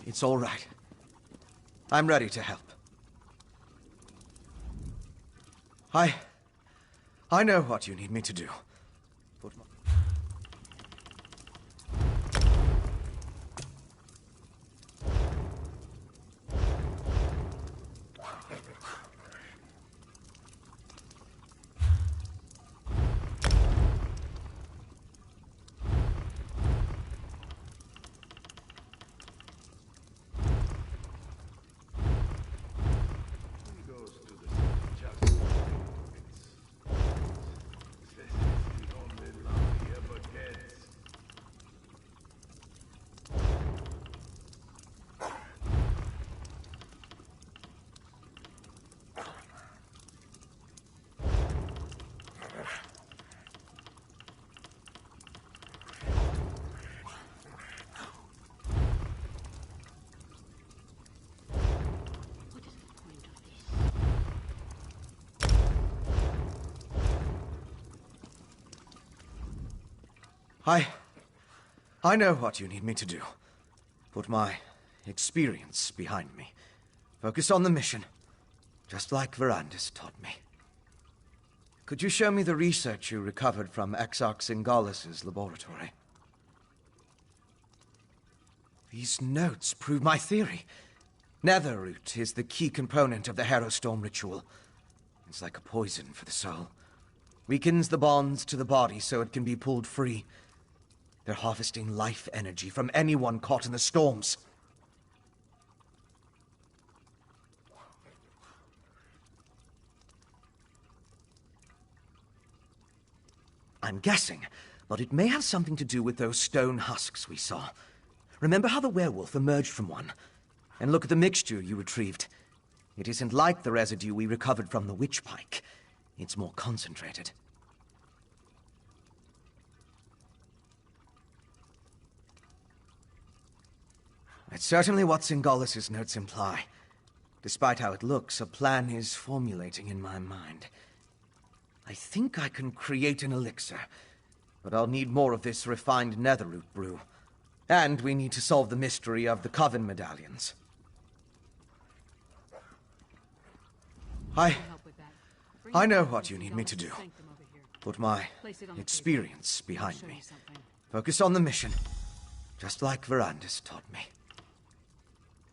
It's all right. I'm ready to help. I know what you need me to do. Put my... I know what you need me to do. Put my experience behind me. Focus on the mission, just like Verandis taught me. Could you show me the research you recovered from Exarch Singalis' laboratory? These notes prove my theory. Netherroot is the key component of the Harrowstorm ritual. It's like a poison for the soul. Weakens the bonds to the body so it can be pulled free. They're harvesting life energy from anyone caught in the storms. I'm guessing, but it may have something to do with those stone husks we saw. Remember how the werewolf emerged from one? And look at the mixture you retrieved. It isn't like the residue we recovered from the witch pike. It's more concentrated. It's certainly what Singalis' notes imply. Despite how it looks, a plan is formulating in my mind. I think I can create an elixir, but I'll need more of this refined netherroot brew. And we need to solve the mystery of the Coven medallions. I know what you need me to do. Put my experience behind me. Focus on the mission, just like Verandis taught me.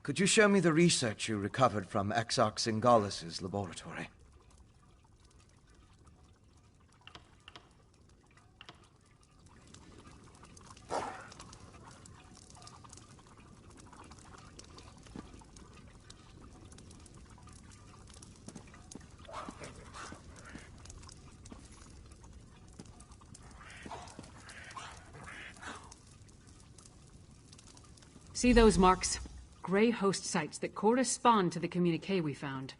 Could you show me the research you recovered from Exarch Singalis' laboratory? See those marks? Grey host sites that correspond to the communique we found.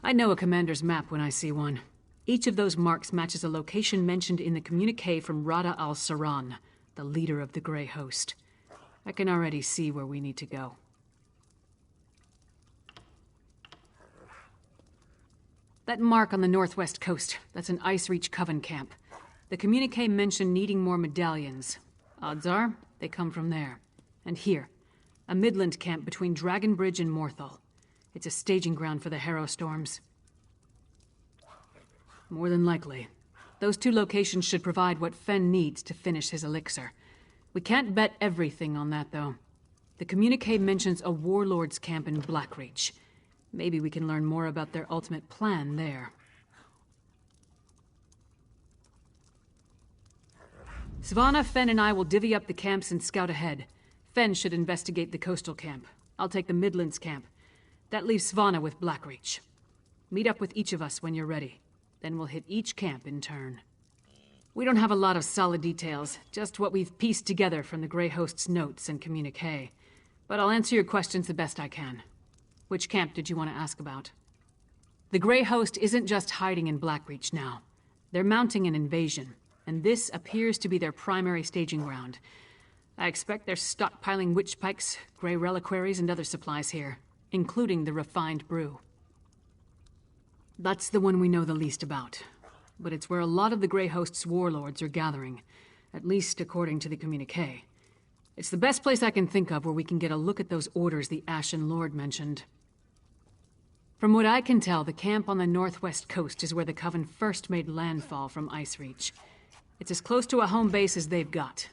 I know a commander's map when I see one. Each of those marks matches a location mentioned in the communique from Rada al-Saran, the leader of the Grey Host. I can already see where we need to go. That mark on the northwest coast, that's an Ice Reach Coven camp. The communique mentioned needing more medallions. Odds are, they come from there. And here, a Midland camp between Dragonbridge and Morthal. It's a staging ground for the Harrow Storms. More than likely. Those two locations should provide what Fen needs to finish his elixir. We can't bet everything on that, though. The communique mentions a warlord's camp in Blackreach. Maybe we can learn more about their ultimate plan there. Svanna, Fen, and I will divvy up the camps and scout ahead. Fen should investigate the coastal camp. I'll take the Midlands camp. That leaves Svanna with Blackreach. Meet up with each of us when you're ready. Then we'll hit each camp in turn. We don't have a lot of solid details, just what we've pieced together from the Grey Host's notes and communique. But I'll answer your questions the best I can. Which camp did you want to ask about? The Grey Host isn't just hiding in Blackreach now. They're mounting an invasion, and this appears to be their primary staging ground. I expect they're stockpiling witch pikes, grey reliquaries, and other supplies here, including the refined brew. That's the one we know the least about, but it's where a lot of the Grey Host's warlords are gathering, at least according to the communique. It's the best place I can think of where we can get a look at those orders the Ashen Lord mentioned. From what I can tell, the camp on the northwest coast is where the Coven first made landfall from Ice Reach. It's as close to a home base as they've got.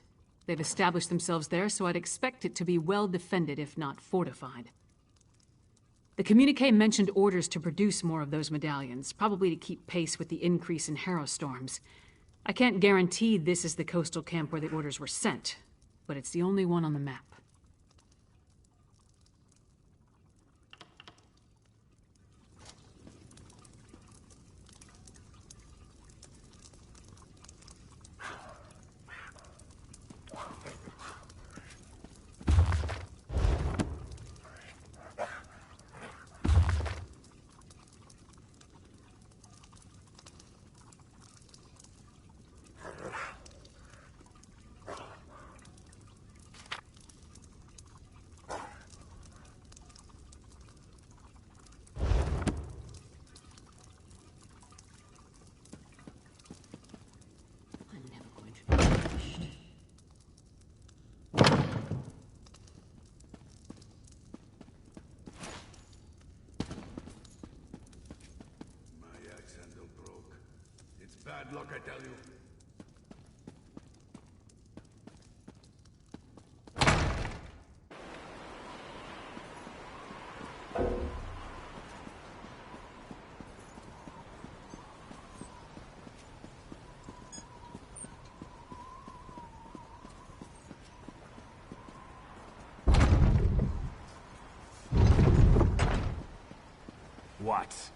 They've established themselves there, so I'd expect it to be well defended, if not fortified. The communique mentioned orders to produce more of those medallions, probably to keep pace with the increase in Harrow Storms. I can't guarantee this is the coastal camp where the orders were sent, but it's the only one on the map. Bad luck, I tell you. What?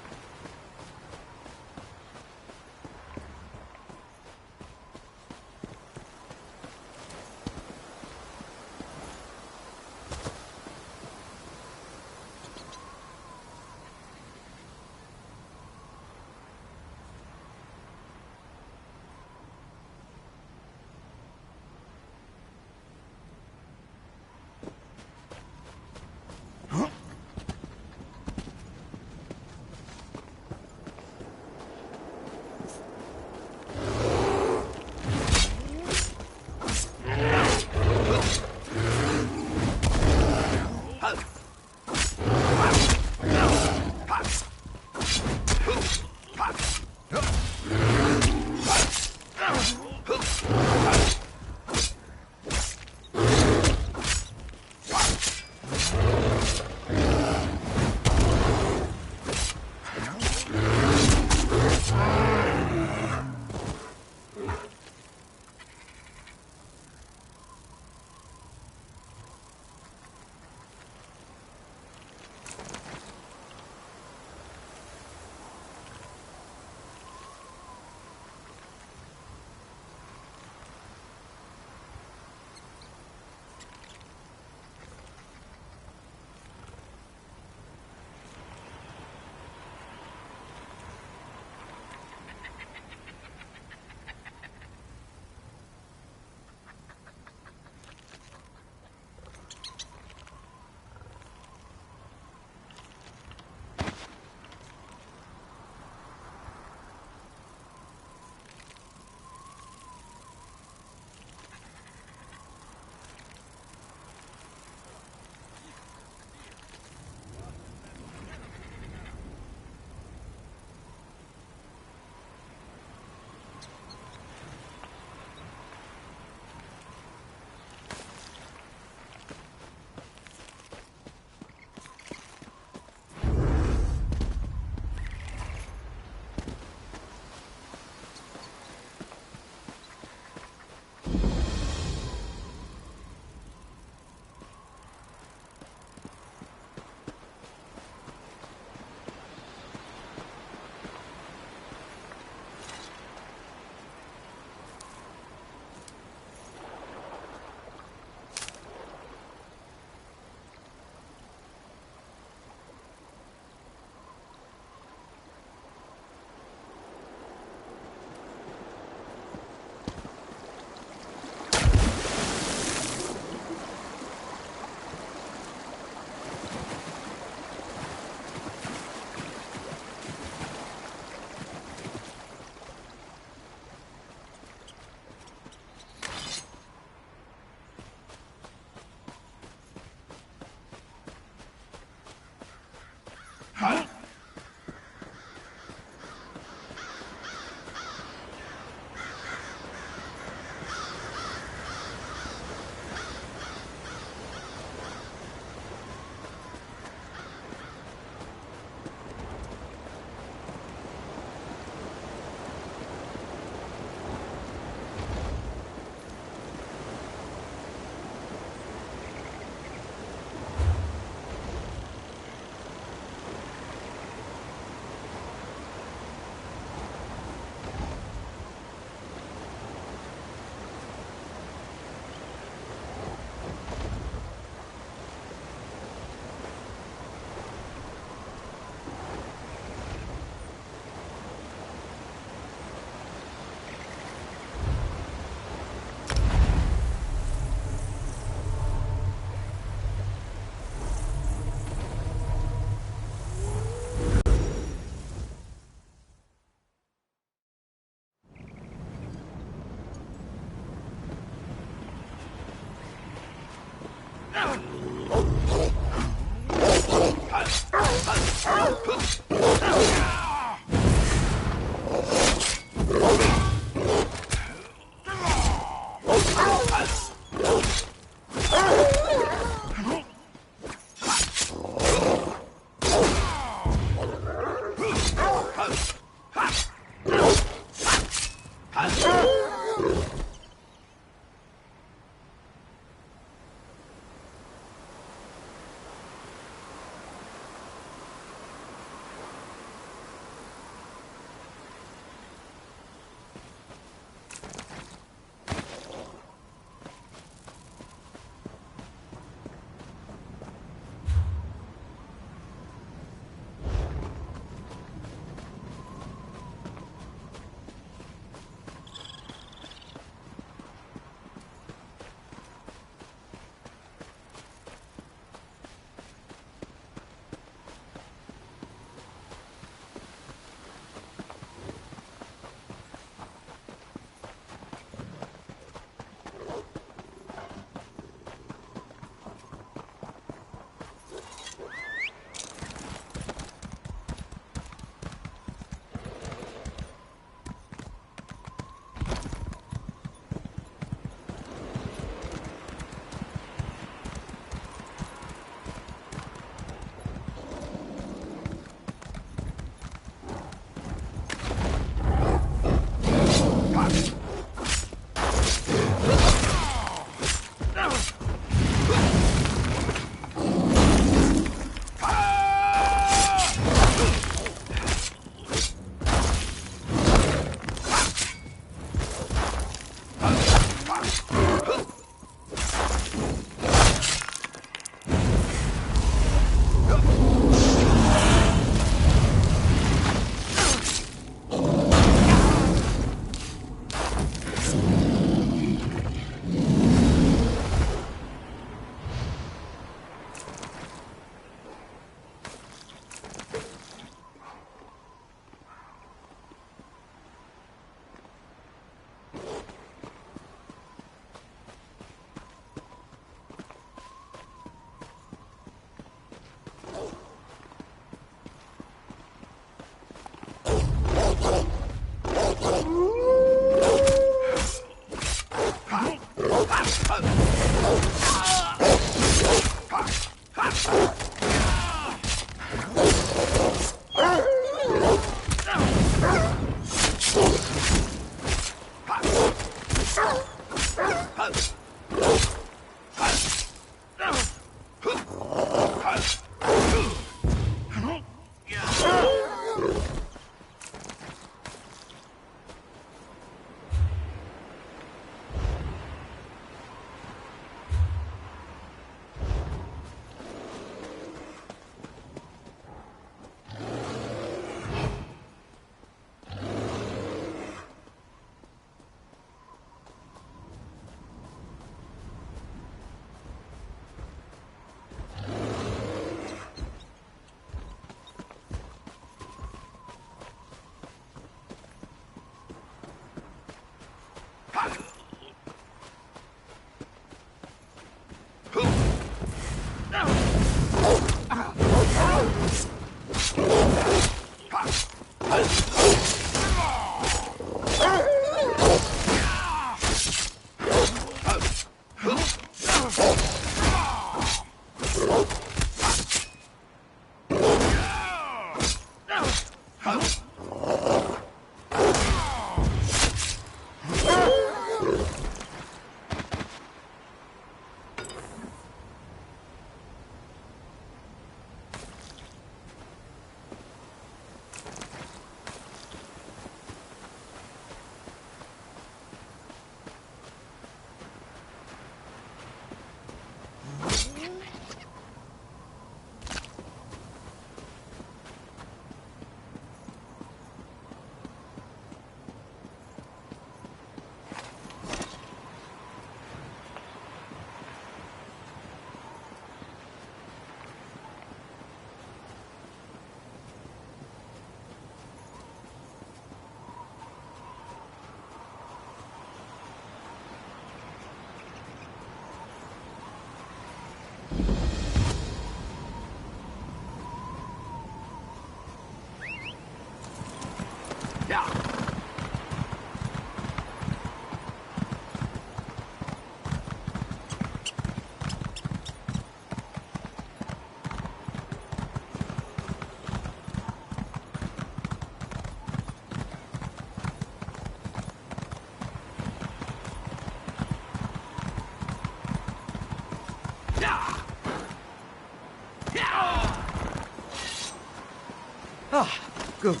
Ah, good.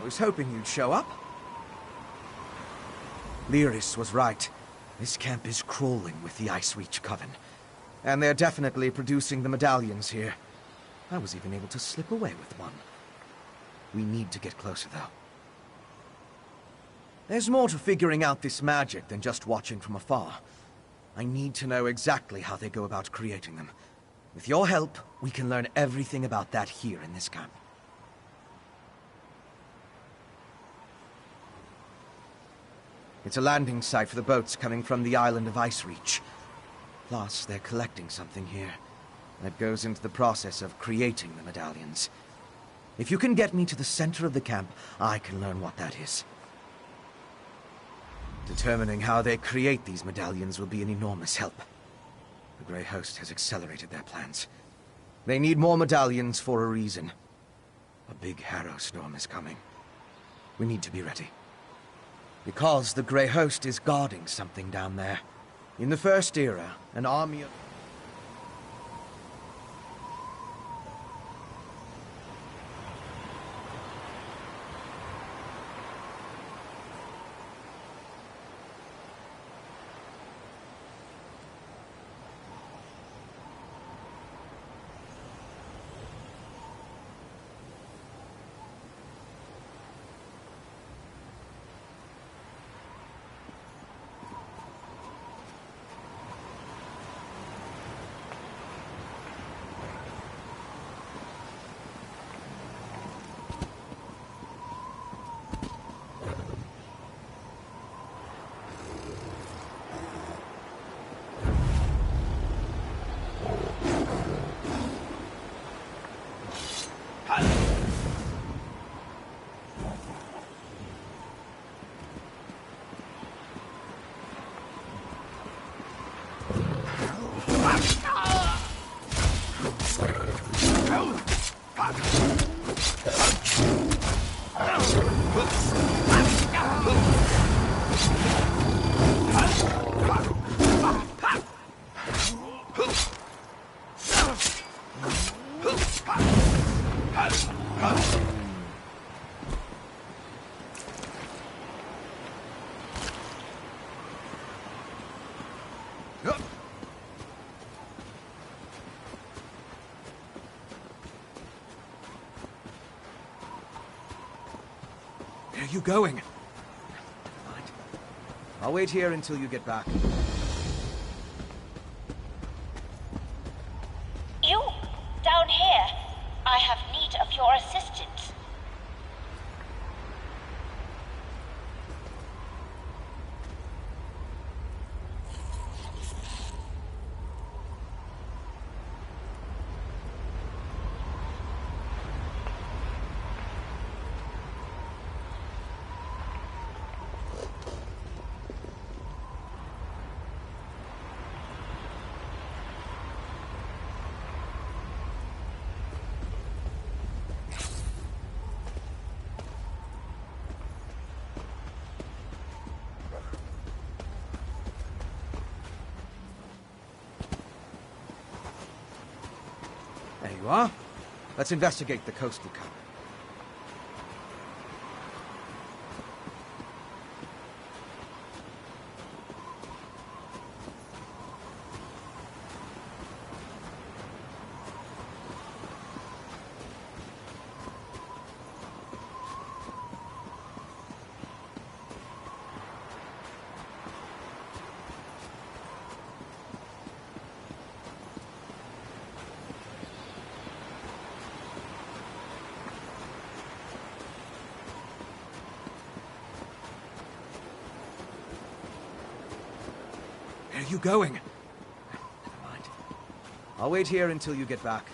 I was hoping you'd show up. Lyris was right. This camp is crawling with the Ice Reach Coven. And they're definitely producing the medallions here. I was even able to slip away with one. We need to get closer, though. There's more to figuring out this magic than just watching from afar. I need to know exactly how they go about creating them. With your help, we can learn everything about that here in this camp. It's a landing site for the boats coming from the island of Ice Reach. Plus, they're collecting something here that goes into the process of creating the medallions. If you can get me to the center of the camp, I can learn what that is. Determining how they create these medallions will be an enormous help. The Grey Host has accelerated their plans. They need more medallions for a reason. A big harrow storm is coming. We need to be ready. Because the Grey Host is guarding something down there. In the First Era, an army of... Where are you going? Never mind. I'll wait here until you get back. You? Down here? I have need of your assistance. There you are. Let's investigate the coastal camp. Where are you going? Never mind. I'll wait here until you get back.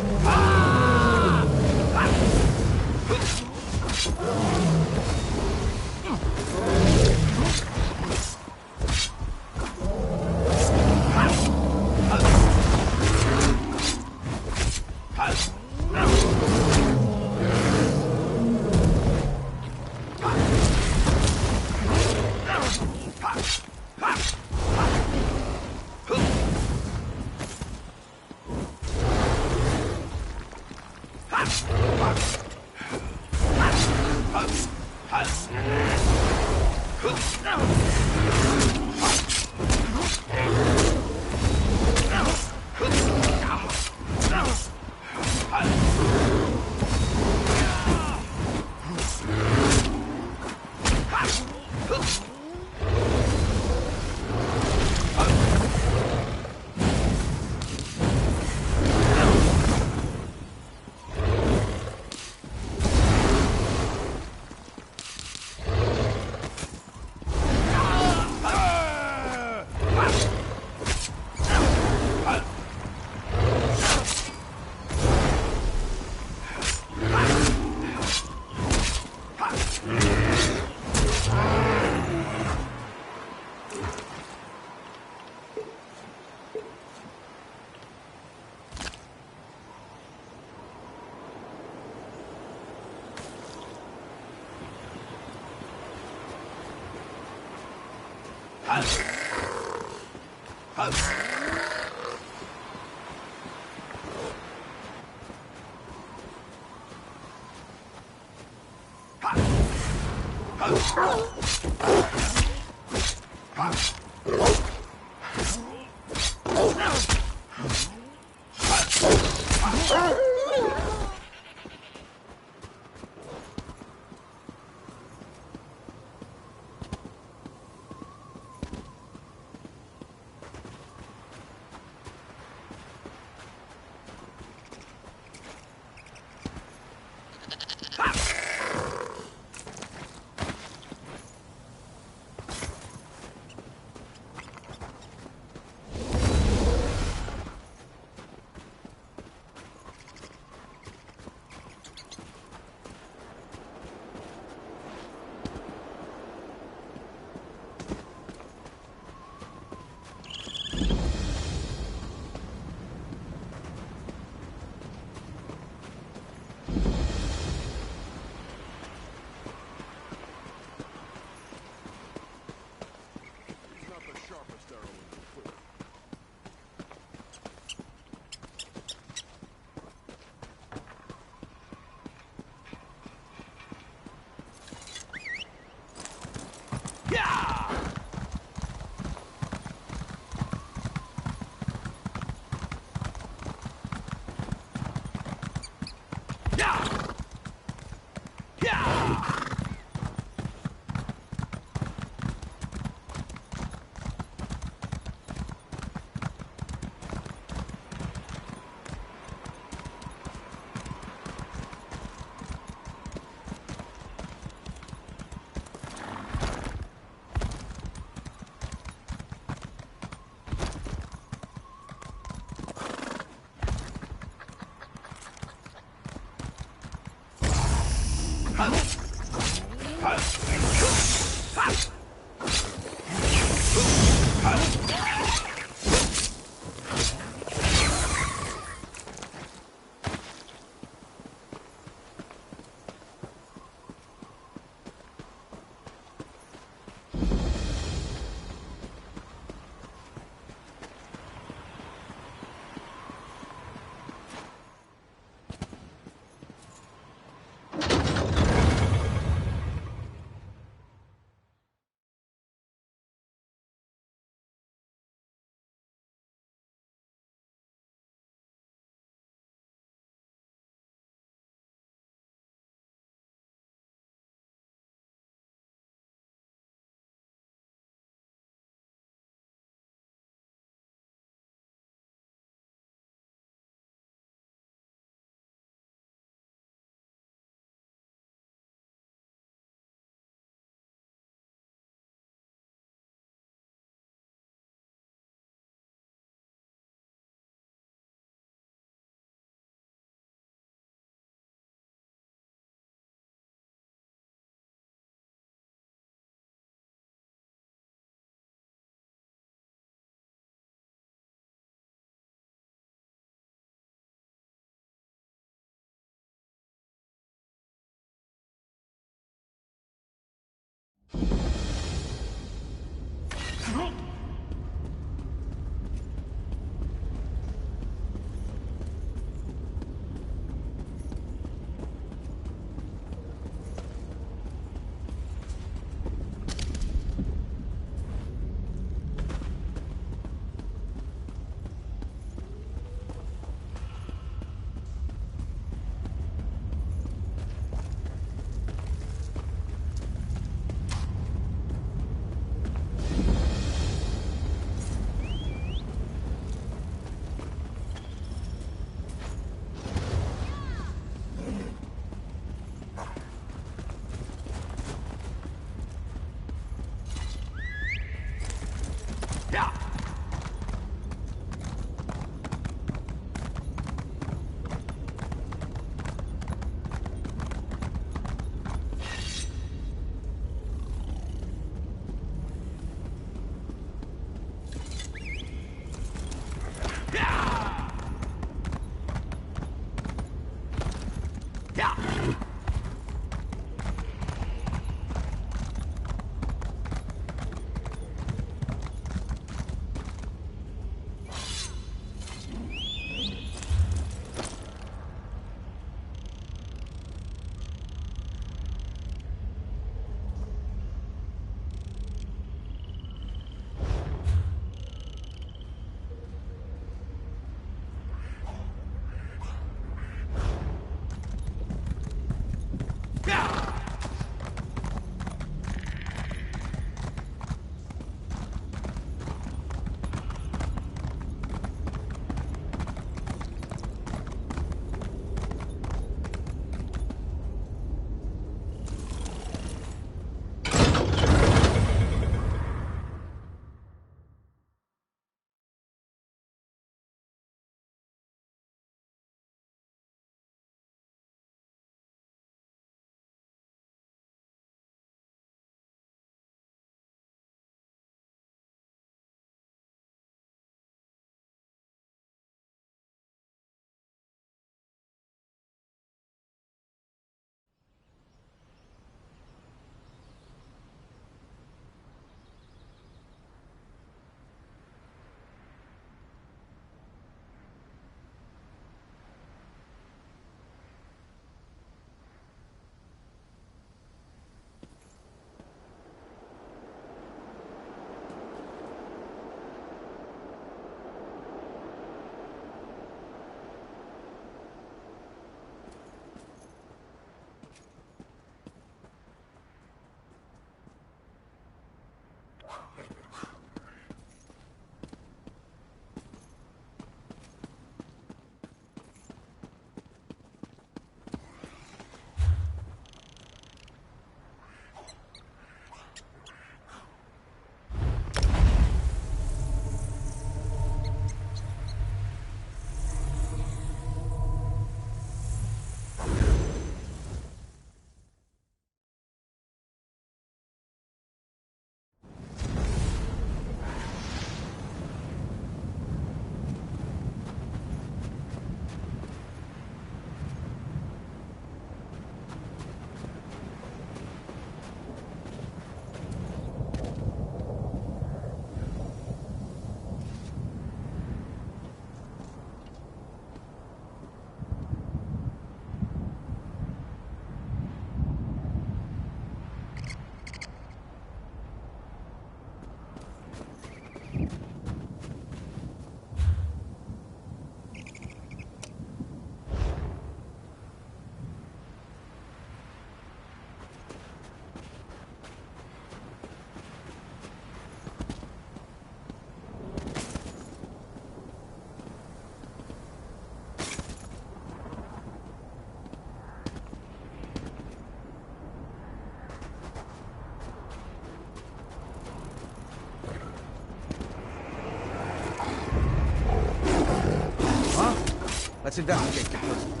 Let's investigate the coast.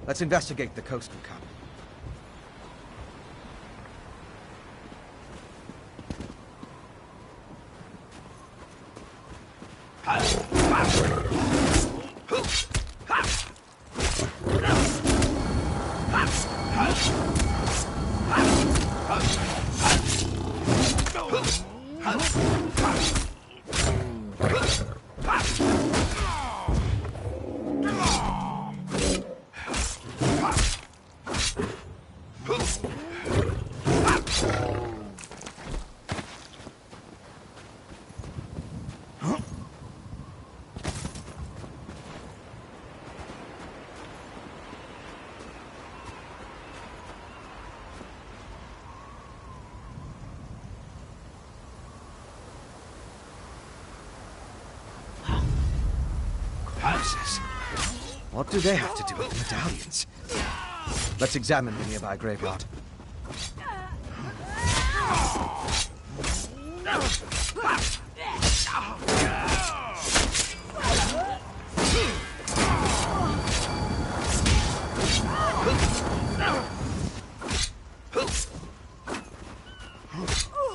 Let's investigate the coastal camp. curses. What do they have to do with the medallions? Let's examine the nearby graveyard.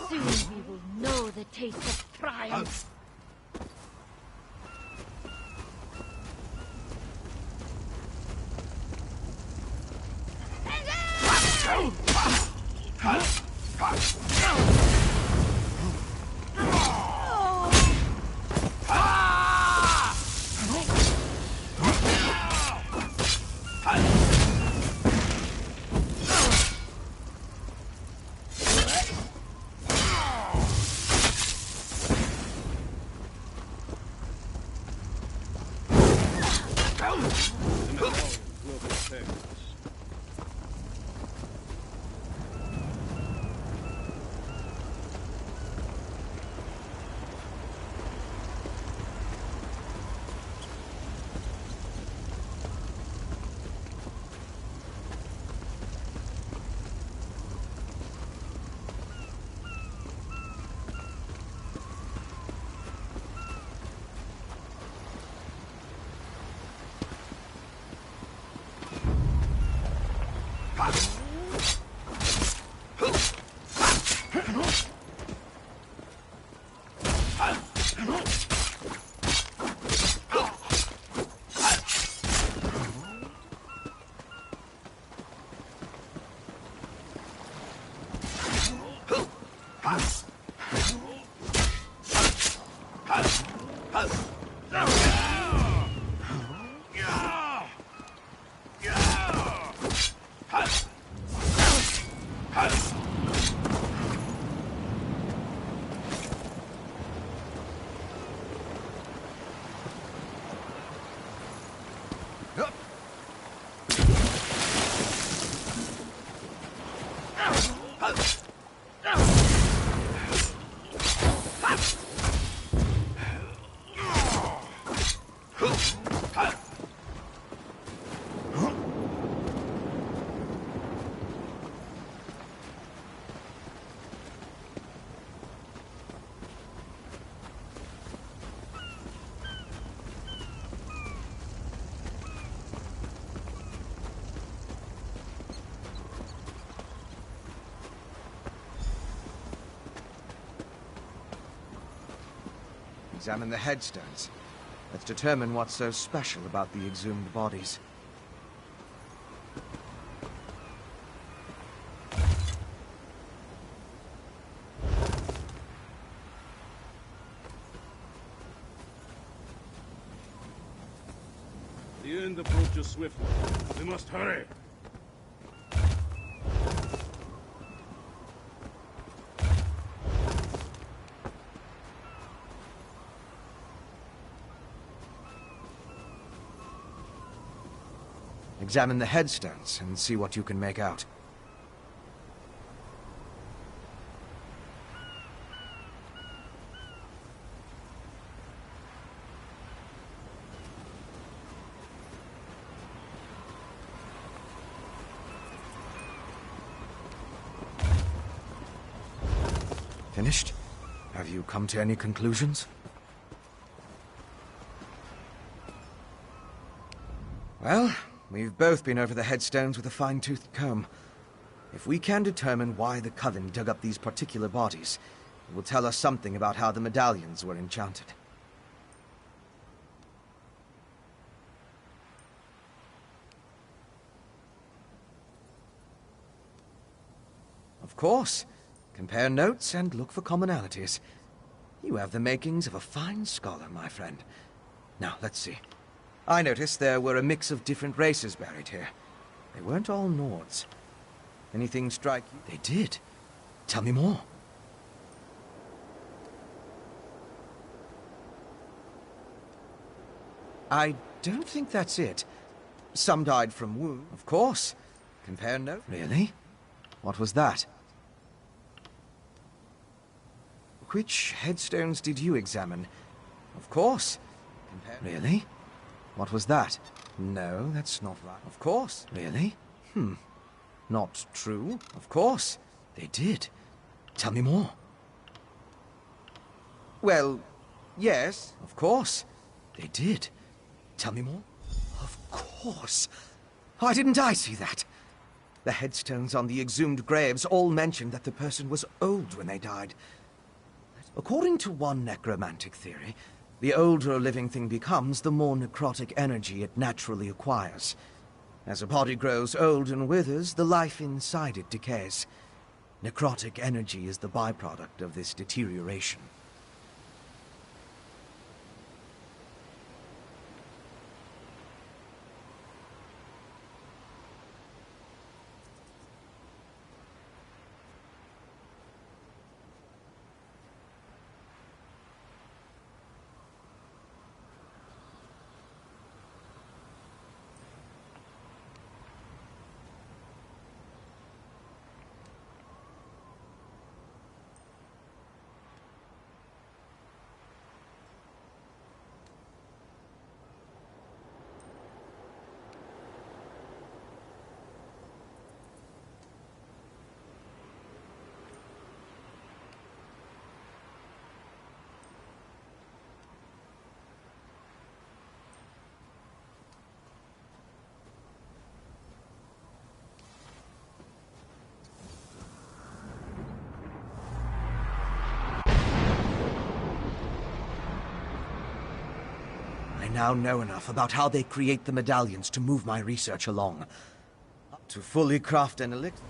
Soon we will know the taste of triumph. Examine the headstones. Let's determine what's so special about the exhumed bodies. The end approaches swiftly. We must hurry. Examine the headstones and see what you can make out. Finished? Have you come to any conclusions? Well, we've both been over the headstones with a fine-toothed comb. If we can determine why the Coven dug up these particular bodies, it will tell us something about how the medallions were enchanted. Of course. Compare notes and look for commonalities. You have the makings of a fine scholar, my friend. Now, let's see. I noticed there were a mix of different races buried here. They weren't all Nords. Anything strike you? They did. Tell me more. I don't think that's it. Some died from wounds. Of course. Compare notes. Really? What was that? Which headstones did you examine? Of course. Really? What was that? No, that's not right. Of course. Really? Not true. Of course. They did. Tell me more. Well, yes. Of course. They did. Tell me more. Of course. Why didn't I see that? The headstones on the exhumed graves all mentioned that the person was old when they died. According to one necromantic theory, the older a living thing becomes, the more necrotic energy it naturally acquires. As a body grows old and withers, the life inside it decays. Necrotic energy is the byproduct of this deterioration. I now know enough about how they create the medallions to move my research along. To fully craft an elixir...